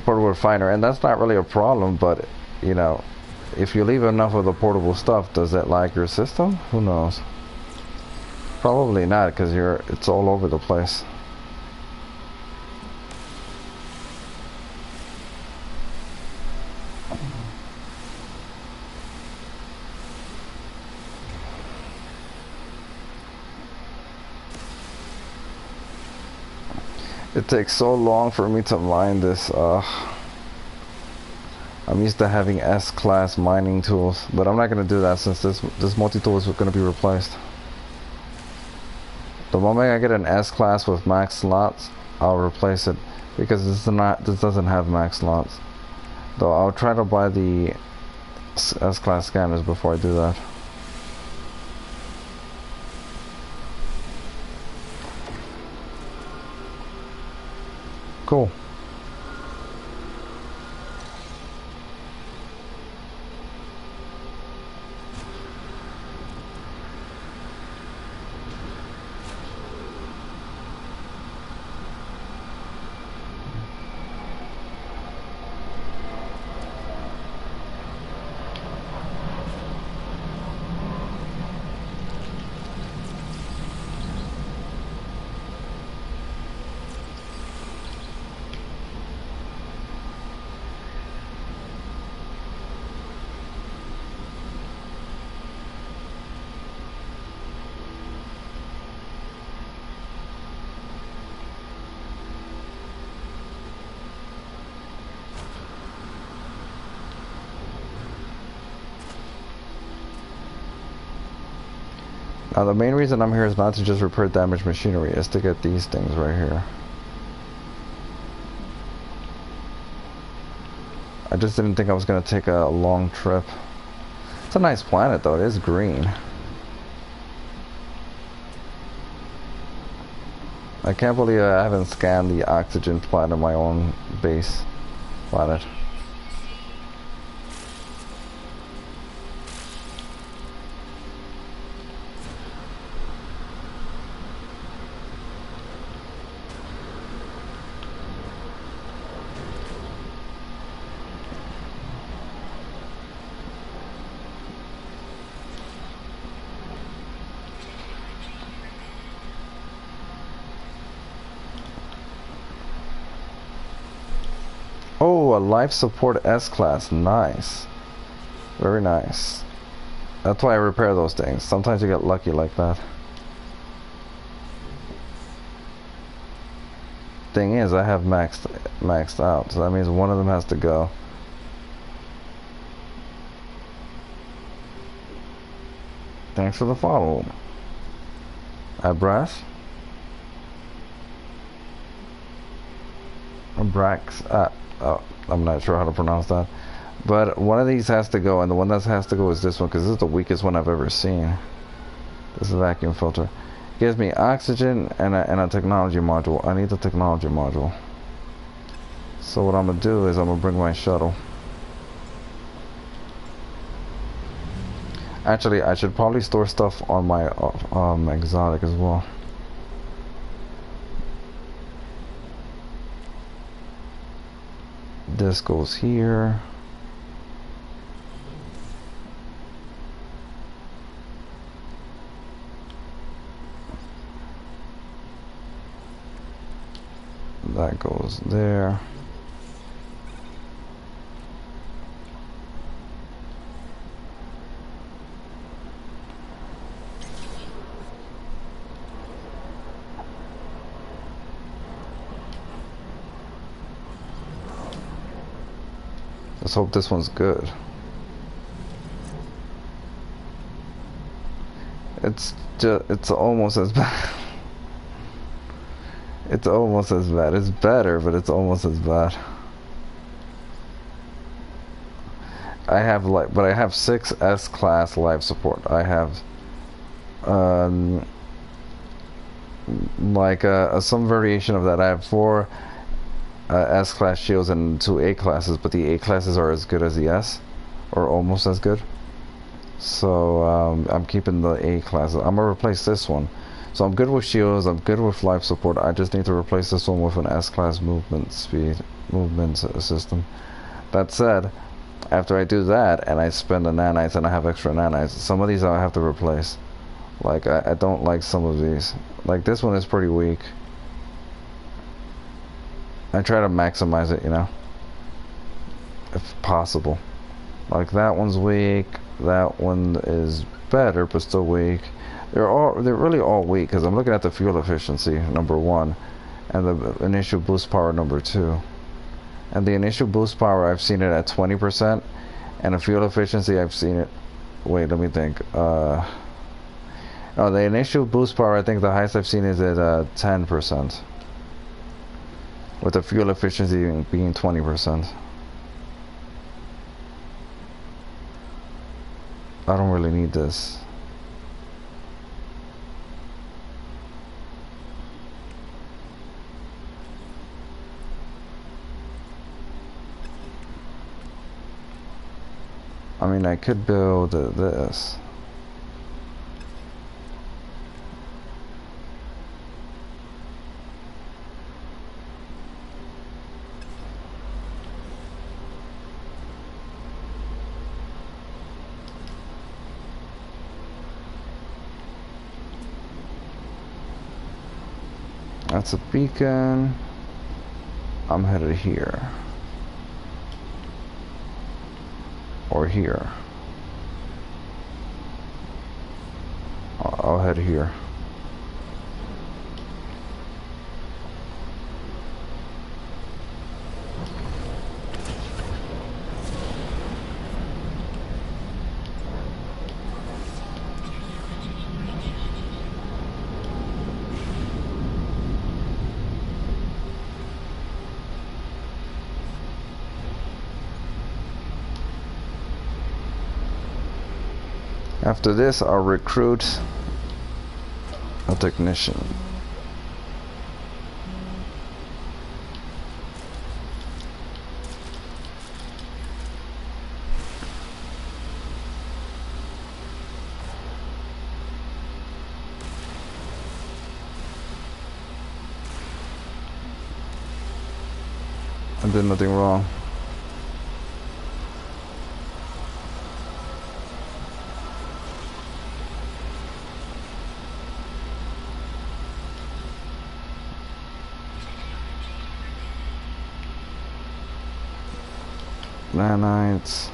A: portable refiner, and that's not really a problem, but, you know, if you leave enough of the portable stuff, does it lag your system? Who knows? Probably not, because it's all over the place. It takes so long for me to mine this. I'm used to having S-class mining tools, but I'm not gonna do that since this multi-tool is gonna be replaced. The moment I get an S-class with max slots, I'll replace it because this doesn't have max slots. Though I'll try to buy the S-class scanners before I do that. Cool. Now the main reason I'm here is not to just repair damaged machinery, is to get these things right here. I just didn't think I was going to take a long trip. It's a nice planet though, it is green. I can't believe I haven't scanned the oxygen planet of my own base planet. Oh, a life support S-class. Nice. Very nice. That's why I repair those things. Sometimes you get lucky like that. Thing is, I have maxed out, so that means one of them has to go. Thanks for the follow. Brass? Brax. Oh, I'm not sure how to pronounce that. But one of these has to go, and the one that has to go is this one, because this is the weakest one I've ever seen. This is a vacuum filter. Gives me oxygen and a technology module. I need the technology module. So what I'm going to do is I'm going to bring my shuttle. Actually, I should probably store stuff on my exotic as well. This goes here. That goes there. Let's hope this one's good. It's almost as bad. It's almost as bad. It's better, but it's almost as bad. I have 6 S-class life support. I have some variation of that. I have 4 S-class shields and 2 A-classes, but the A-classes are as good as the S, or almost as good. So I'm keeping the A-classes. I'm gonna replace this one. So I'm good with shields, I'm good with life support. I just need to replace this one with an S-class movement system. That said, after I do that and I spend the nanites and I have extra nanites, some of these I have to replace. Like I don't like some of these. Like this one is pretty weak. I try to maximize it, you know, if possible. Like that one's weak, that one is better but still weak. They're really all weak because I'm looking at the fuel efficiency, number 1, and the initial boost power number 2. And the initial boost power, I've seen it at 20%, and the fuel efficiency, I've seen it, wait, let me think, oh, the initial boost power, I think the highest I've seen is at 10%, with the fuel efficiency being 20%. I don't really need this. I mean, I could build this. That's a beacon. I'm headed here. Or here. I'll head here. After this, I'll recruit a technician. I did nothing wrong. Nanites.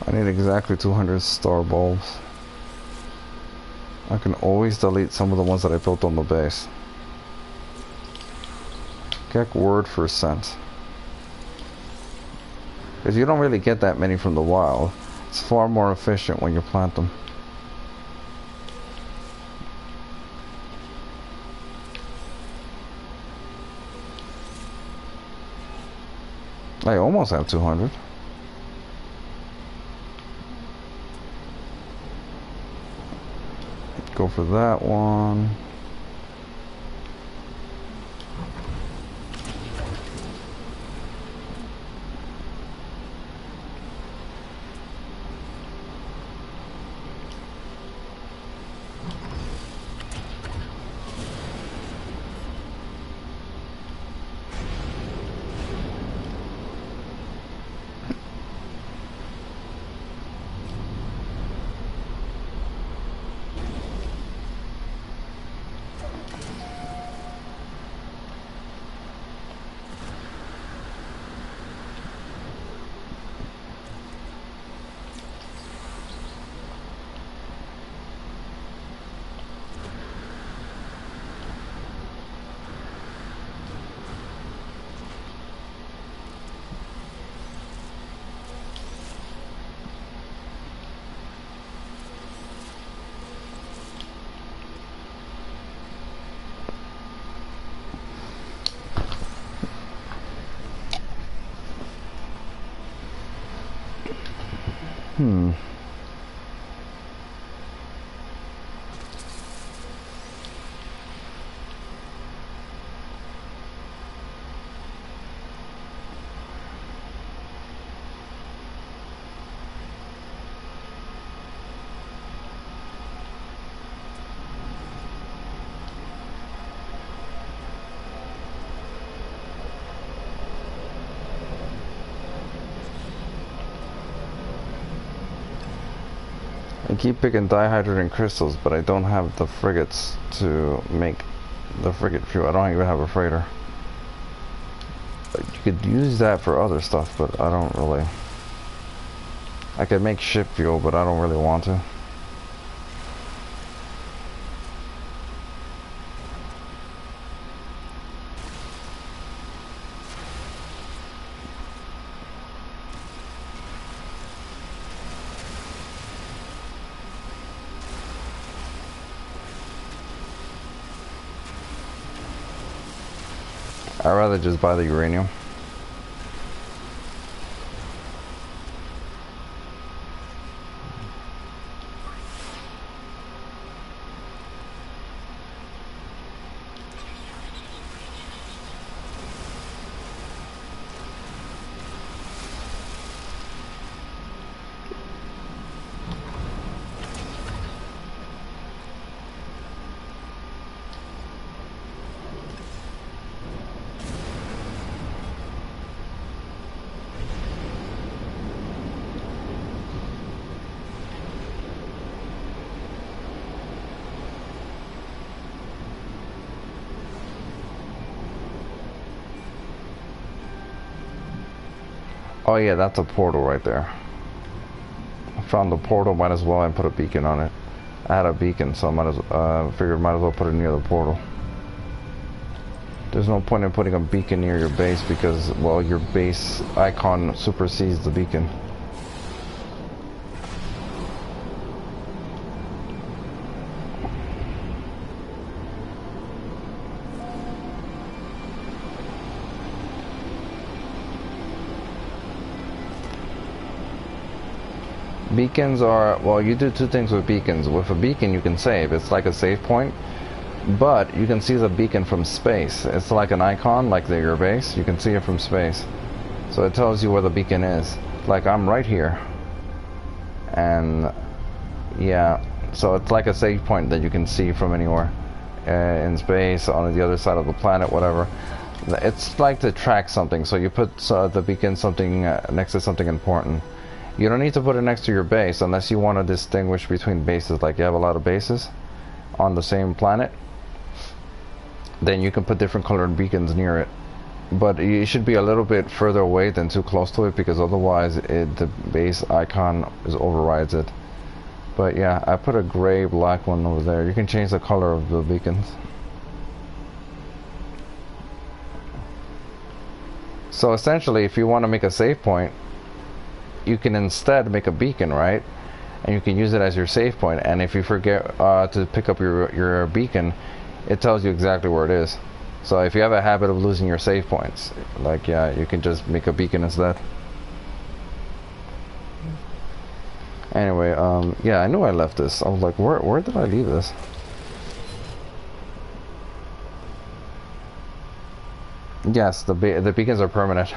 A: I need exactly 200 star bulbs. I can always delete some of the ones that I built on the base. Get word for cent. Because you don't really get that many from the wild. It's far more efficient when you plant them. I almost have 200. Go for that one. Hmm. I keep picking dihydrogen crystals, but I don't have the frigates to make the frigate fuel. I don't even have a freighter. You could use that for other stuff, but I don't really. I could make ship fuel, but I don't really want to. I'd rather just buy the uranium. Oh yeah, that's a portal right there. I found the portal, might as well and put a beacon on it. I had a beacon, so I might as figured might as well put it near the portal. There's no point in putting a beacon near your base because, well, your base icon supersedes the beacon. Beacons are, well, you do two things with beacons. With a beacon you can save. It's like a save point, but you can see the beacon from space. It's like an icon, like your base. You can see it from space. So it tells you where the beacon is. Like, I'm right here. And, yeah, so it's like a save point that you can see from anywhere. In space, on the other side of the planet, whatever. It's like to track something. So you put the beacon something next to something important. You don't need to put it next to your base unless you want to distinguish between bases, like you have a lot of bases on the same planet. Then you can put different colored beacons near it. But you should be a little bit further away than too close to it, because otherwise the base icon overrides it. But yeah, I put a gray black one over there. You can change the color of the beacons. So essentially, if you want to make a save point, you can instead make a beacon, right? And you can use it as your save point. And if you forget to pick up your beacon, it tells you exactly where it is. So if you have a habit of losing your save points, like, yeah, you can just make a beacon instead. Anyway, yeah, I knew I left this. I was like, where did I leave this? Yes, the beacons are permanent.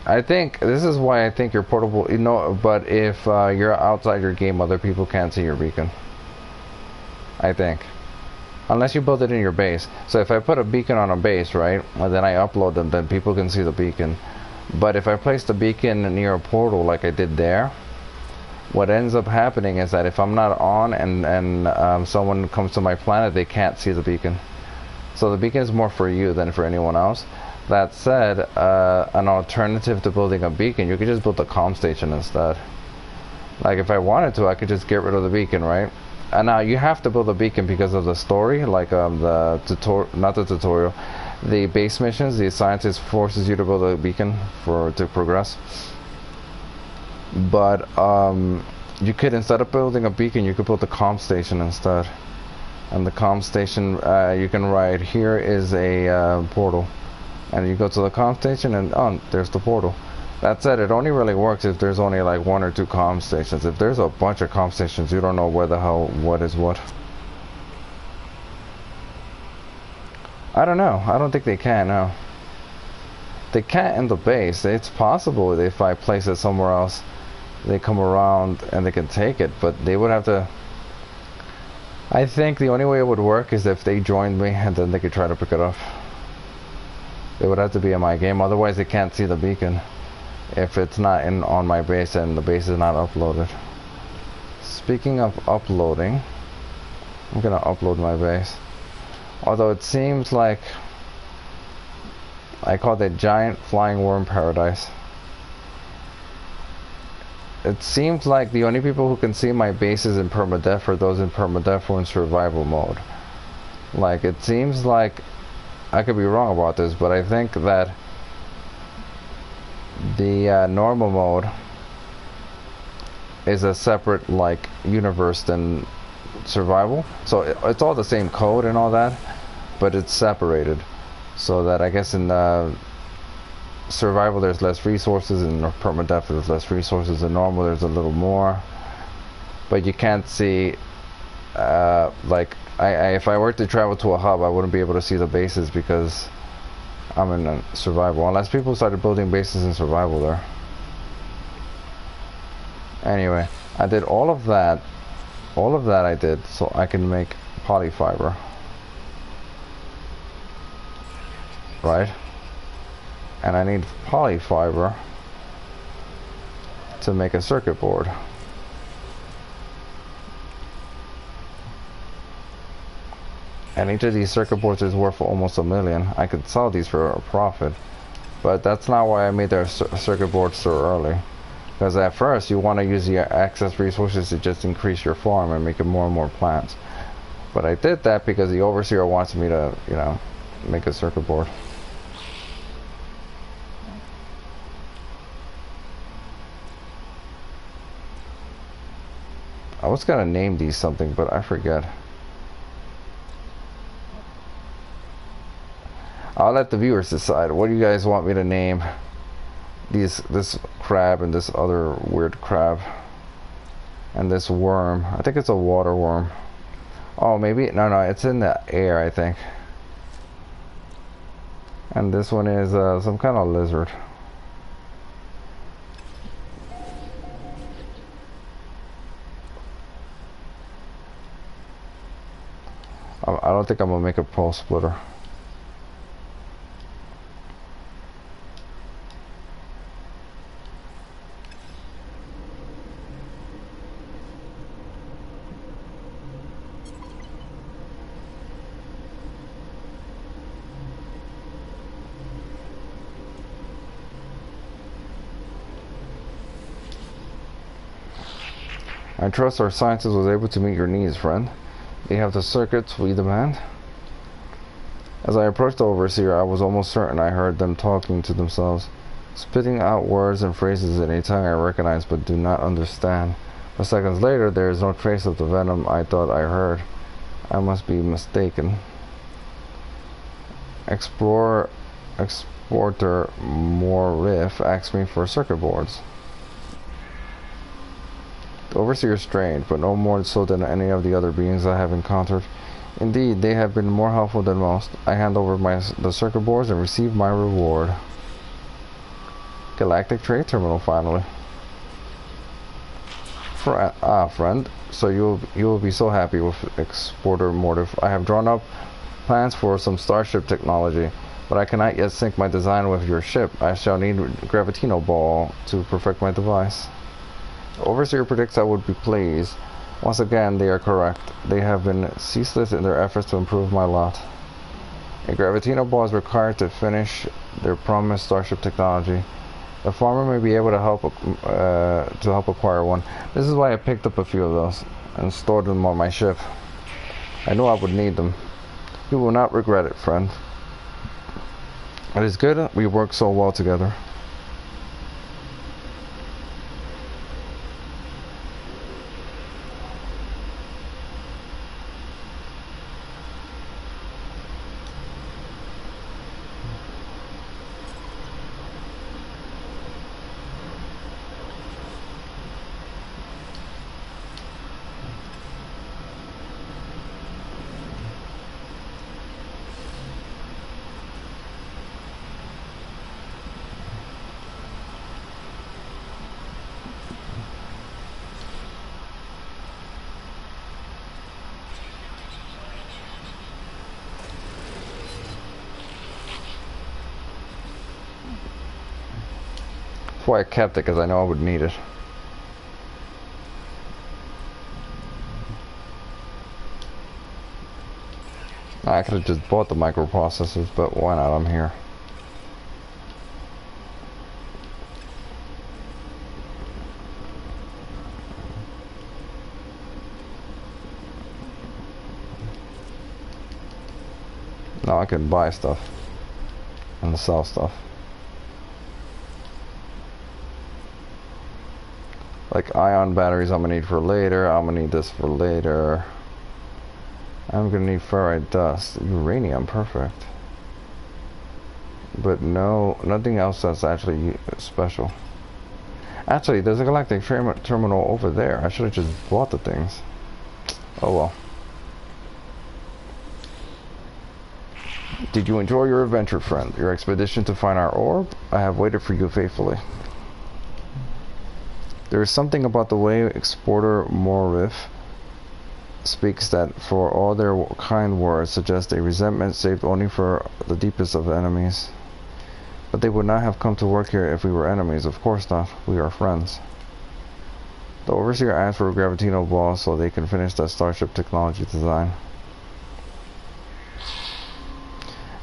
A: I think this is why I think you're portable, you know, but if you're outside your game, other people can't see your beacon. I think. Unless you build it in your base. So if I put a beacon on a base, right, and then I upload them, then people can see the beacon. But if I place the beacon near a portal like I did there, what ends up happening is that if I'm not on and someone comes to my planet, they can't see the beacon. So the beacon is more for you than for anyone else. That said, an alternative to building a beacon, you could just build a comm station instead. Like, if I wanted to, I could just get rid of the beacon, right? And now you have to build a beacon because of the story, like the tutorial, not the tutorial, the base missions. The scientist forces you to build a beacon to progress. But you could, instead of building a beacon, you could build a comm station instead. And the comm station, you can write, here is a portal. And you go to the comm station and, oh, there's the portal. That said, it only really works if there's only like 1 or 2 comm stations. If there's a bunch of comm stations, you don't know where the hell what is what. I don't know. I don't think they can, no. They can't in the base. It's possible if I place it somewhere else, they come around and they can take it, but they would have to... I think the only way it would work is if they joined me and then they could try to pick it up. It would have to be in my game, otherwise they can't see the beacon if it's not in on my base and the base is not uploaded. Speaking of uploading, I'm gonna upload my base. Although it seems like I call it giant flying worm paradise. It seems like the only people who can see my bases in permadeath are those in permadeath or in survival mode. Like, it seems like, I could be wrong about this, but I think that the normal mode is a separate like universe than survival. So it's all the same code and all that, but it's separated. So that I guess in survival there's less resources, and in permadeath there's less resources, in normal there's a little more, but you can't see like if I were to travel to a hub, I wouldn't be able to see the bases because I'm in survival, unless people started building bases in survival there. Anyway, I did all of that I did so I can make polyfiber, right? And I need polyfiber to make a circuit board. And each of these circuit boards is worth almost $1 million. I could sell these for a profit, but that's not why I made their circuit boards so early. Because at first you want to use the excess resources to just increase your farm and make it more and more plants. But I did that because the overseer wants me to, you know, make a circuit board. I was gonna name these something, but I forget. I'll let the viewers decide. What do you guys want me to name this crab and this other weird crab and this worm? I think it's a water worm. Oh, maybe no, it's in the air, I think. And this one is some kind of lizard. I don't think I'm gonna make a pole splitter. I trust our scientist was able to meet your needs, friend. They have the circuits we demand. As I approached the overseer, I was almost certain I heard them talking to themselves, spitting out words and phrases in a tongue I recognize but do not understand. But seconds later, there is no trace of the venom I thought I heard. I must be mistaken. Exporter Morif asked me for circuit boards. The overseer is strange, but no more so than any of the other beings I have encountered. Indeed, they have been more helpful than most. I hand over the circuit boards and receive my reward. Galactic Trade Terminal, finally. Friend. So you will be so happy with Exporter Mortif. I have drawn up plans for some starship technology, but I cannot yet sync my design with your ship. I shall need Gravitino Ball to perfect my device. The Overseer predicts I would be pleased. Once again, they are correct. They have been ceaseless in their efforts to improve my lot. A Gravitino Ball is required to finish their promised starship technology. The farmer may be able to help acquire one. This is why I picked up a few of those and stored them on my ship. I knew I would need them. You will not regret it, friend. It is good we work so well together. That's why I kept it, because I know I would need it. I could have just bought the microprocessors, but why not? I'm here. No, I can buy stuff and sell stuff. Like ion batteries I'm gonna need for later. I'm gonna need this for later. I'm gonna need ferrite dust. Uranium, perfect. But no, nothing else that's actually special. Actually, there's a galactic terminal over there. I should have just bought the things. Oh well. Did you enjoy your adventure, friend? Your expedition to find our orb? I have waited for you faithfully. There is something about the way Exporter Morif speaks that, for all their kind words, suggest a resentment saved only for the deepest of enemies. But they would not have come to work here if we were enemies. Of course not. We are friends. The Overseer asked for a Gravitino ball so they can finish that starship technology design.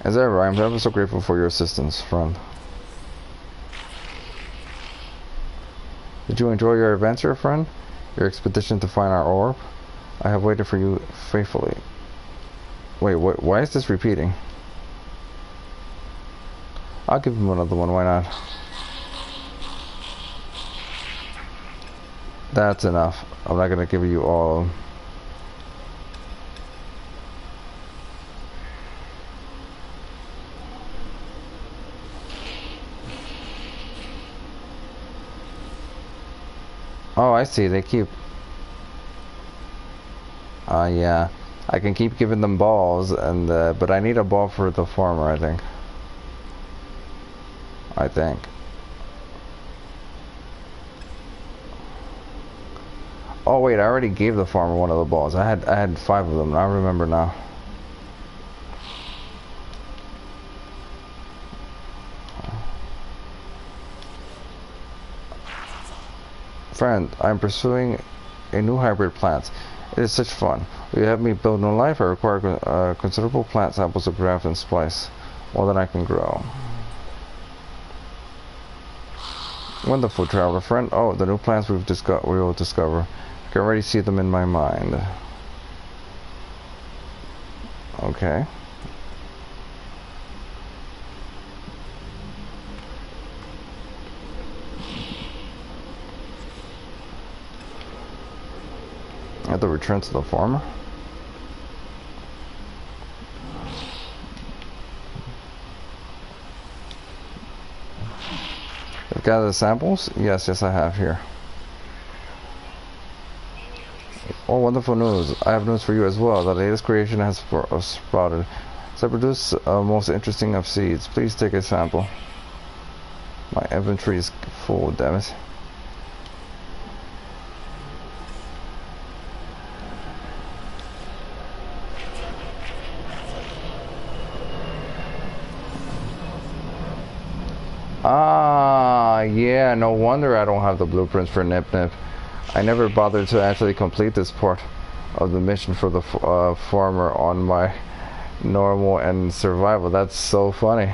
A: As ever, I am ever so grateful for your assistance, friend. Did you enjoy your adventure, friend? Your expedition to find our orb? I have waited for you faithfully. Wait, why is this repeating? I'll give him another one, why not? That's enough. I'm not gonna give you all of them. Oh, I see. They keep... yeah. I can keep giving them balls, and but I need a ball for the farmer, I think. Oh wait, I already gave the farmer one of the balls. I had 5 of them. I remember now. Friend, I'm pursuing a new hybrid plant. It is such fun. Will you help me build new life? I require considerable plant samples to graft and splice, more than I can grow. Wonderful, traveler friend. Oh, the new plants we will discover. I can already see them in my mind. Okay. I have to return to the farmer. I've gathered the samples? Yes, I have here. Oh, wonderful news. I have news for you as well. The latest creation has sprouted. So I produce most interesting of seeds. Please take a sample. My inventory is full, damn it. Ah, yeah, no wonder I don't have the blueprints for Nip Nip. I never bothered to actually complete this part of the mission for the farmer on my normal and survival. That's so funny.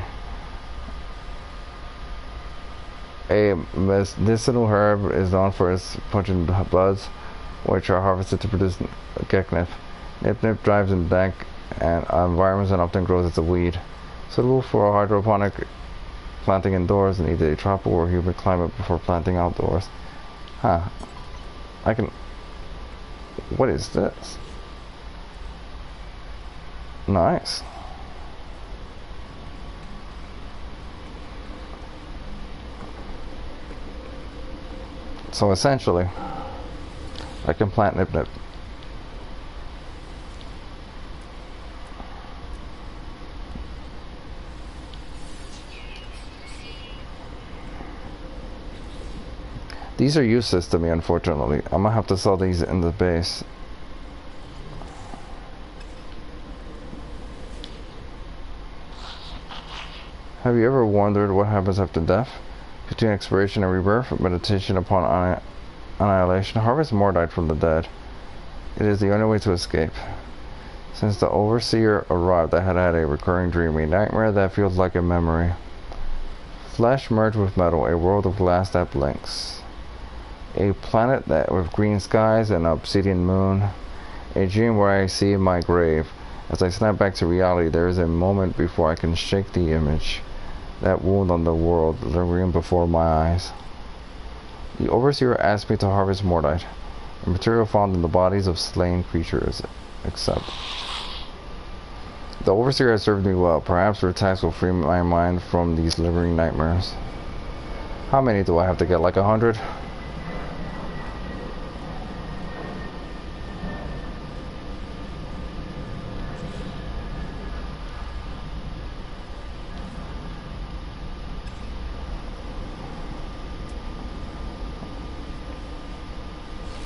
A: A medicinal herb is known for its pungent buds, which are harvested to produce geknip. Nip Nip thrives in dank and environments and often grows as a weed. Suitable for hydroponic planting indoors and either a tropical or humid climate before planting outdoors. Huh. I can... What is this? Nice. So essentially, I can plant Nip Nip. These are useless to me, unfortunately. I'm gonna have to sell these in the base. Have you ever wondered what happens after death? If you between expiration and rebirth, meditation upon annihilation, harvest mordite from the dead. It is the only way to escape. Since the overseer arrived, I had had a recurring dream, a nightmare that feels like a memory. Flesh merged with metal, a world of glass that blinks. A planet that with green skies and an obsidian moon. A dream where I see my grave. As I snap back to reality, there is a moment before I can shake the image. That wound on the world lingering before my eyes. The overseer asked me to harvest mordite, a material found in the bodies of slain creatures, except. The overseer has served me well. Perhaps her task will free my mind from these lingering nightmares. How many do I have to get? Like 100?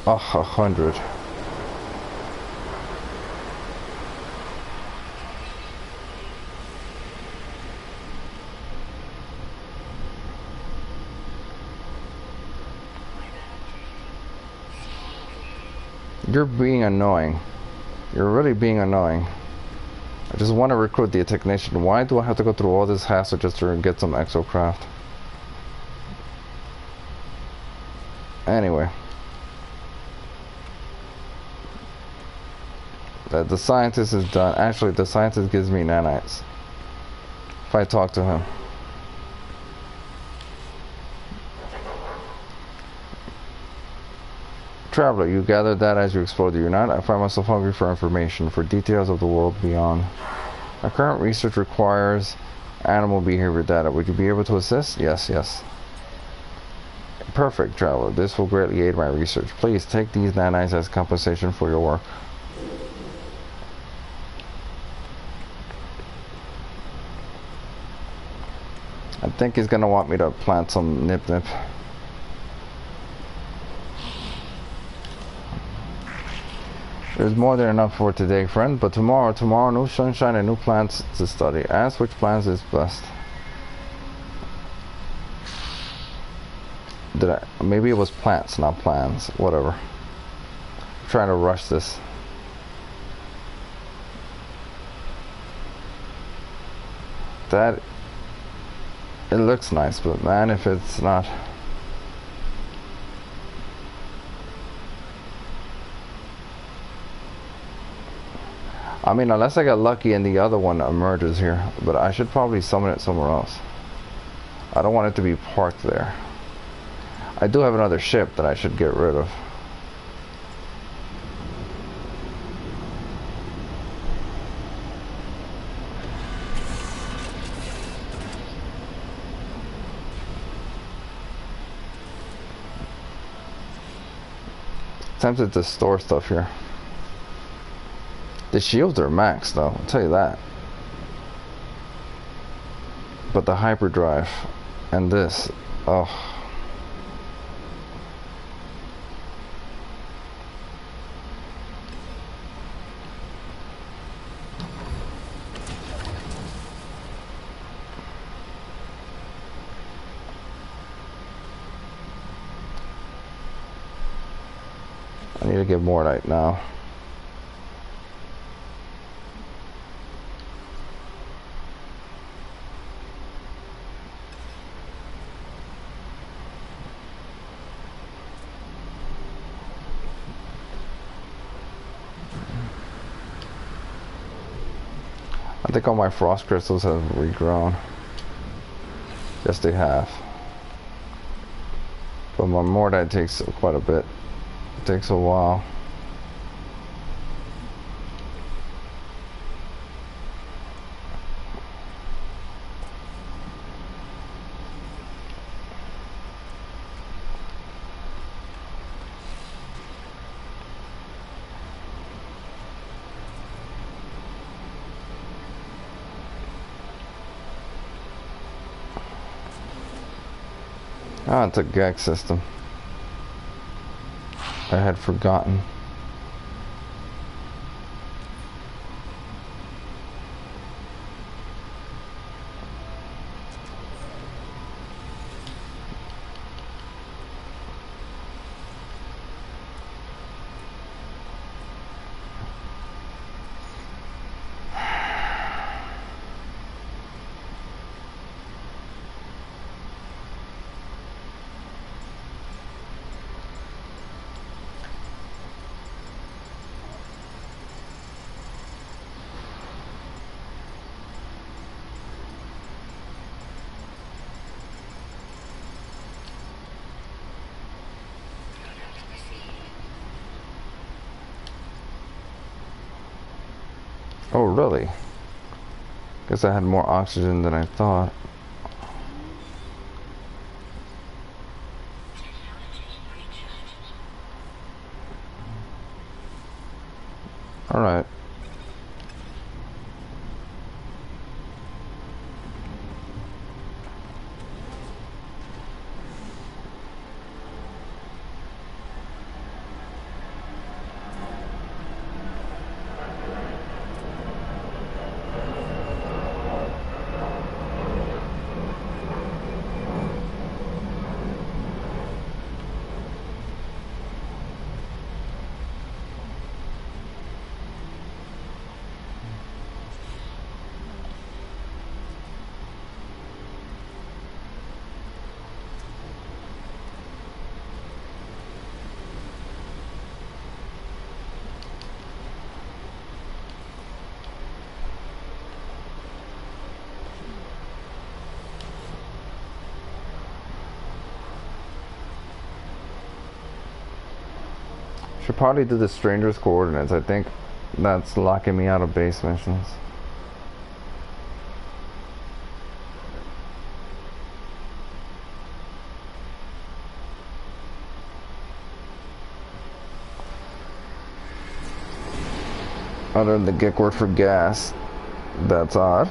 A: Oh, 100. You're being annoying. You're really being annoying. I just want to recruit the technician. Why do I have to go through all this hassle just to get some exocraft? Anyway. The scientist is done. Actually, the scientist gives me nanites if I talk to him. Traveler, you gathered that as you explored, do you not? I find myself hungry for information, for details of the world beyond. My current research requires animal behavior data. Would you be able to assist? Yes, yes. Perfect, Traveler. This will greatly aid my research. Please take these nanites as compensation for your work. I think he's gonna want me to plant some nip-nip. There's more than enough for today, friend, but tomorrow, new sunshine and new plants to study. Ask which plants is best. Maybe it was plants, not plans. Whatever. I'm trying to rush this. That... It looks nice, but man, if it's not... I mean, unless I get lucky and the other one emerges here, but I should probably summon it somewhere else. I don't want it to be parked there. I do have another ship that I should get rid of. Tempted to store stuff here. The shields are max though, I'll tell you that. But the hyperdrive and this, oh. I need to get more right now. I think all my frost crystals have regrown. Yes, they have. But my mordite takes quite a bit. It takes a while. Ah, it's a gag system. I had forgotten. Oh, really? Guess I had more oxygen than I thought. Alright. Should probably do the stranger's coordinates. I think that's locking me out of base missions. Other than the Gick word for gas. That's odd.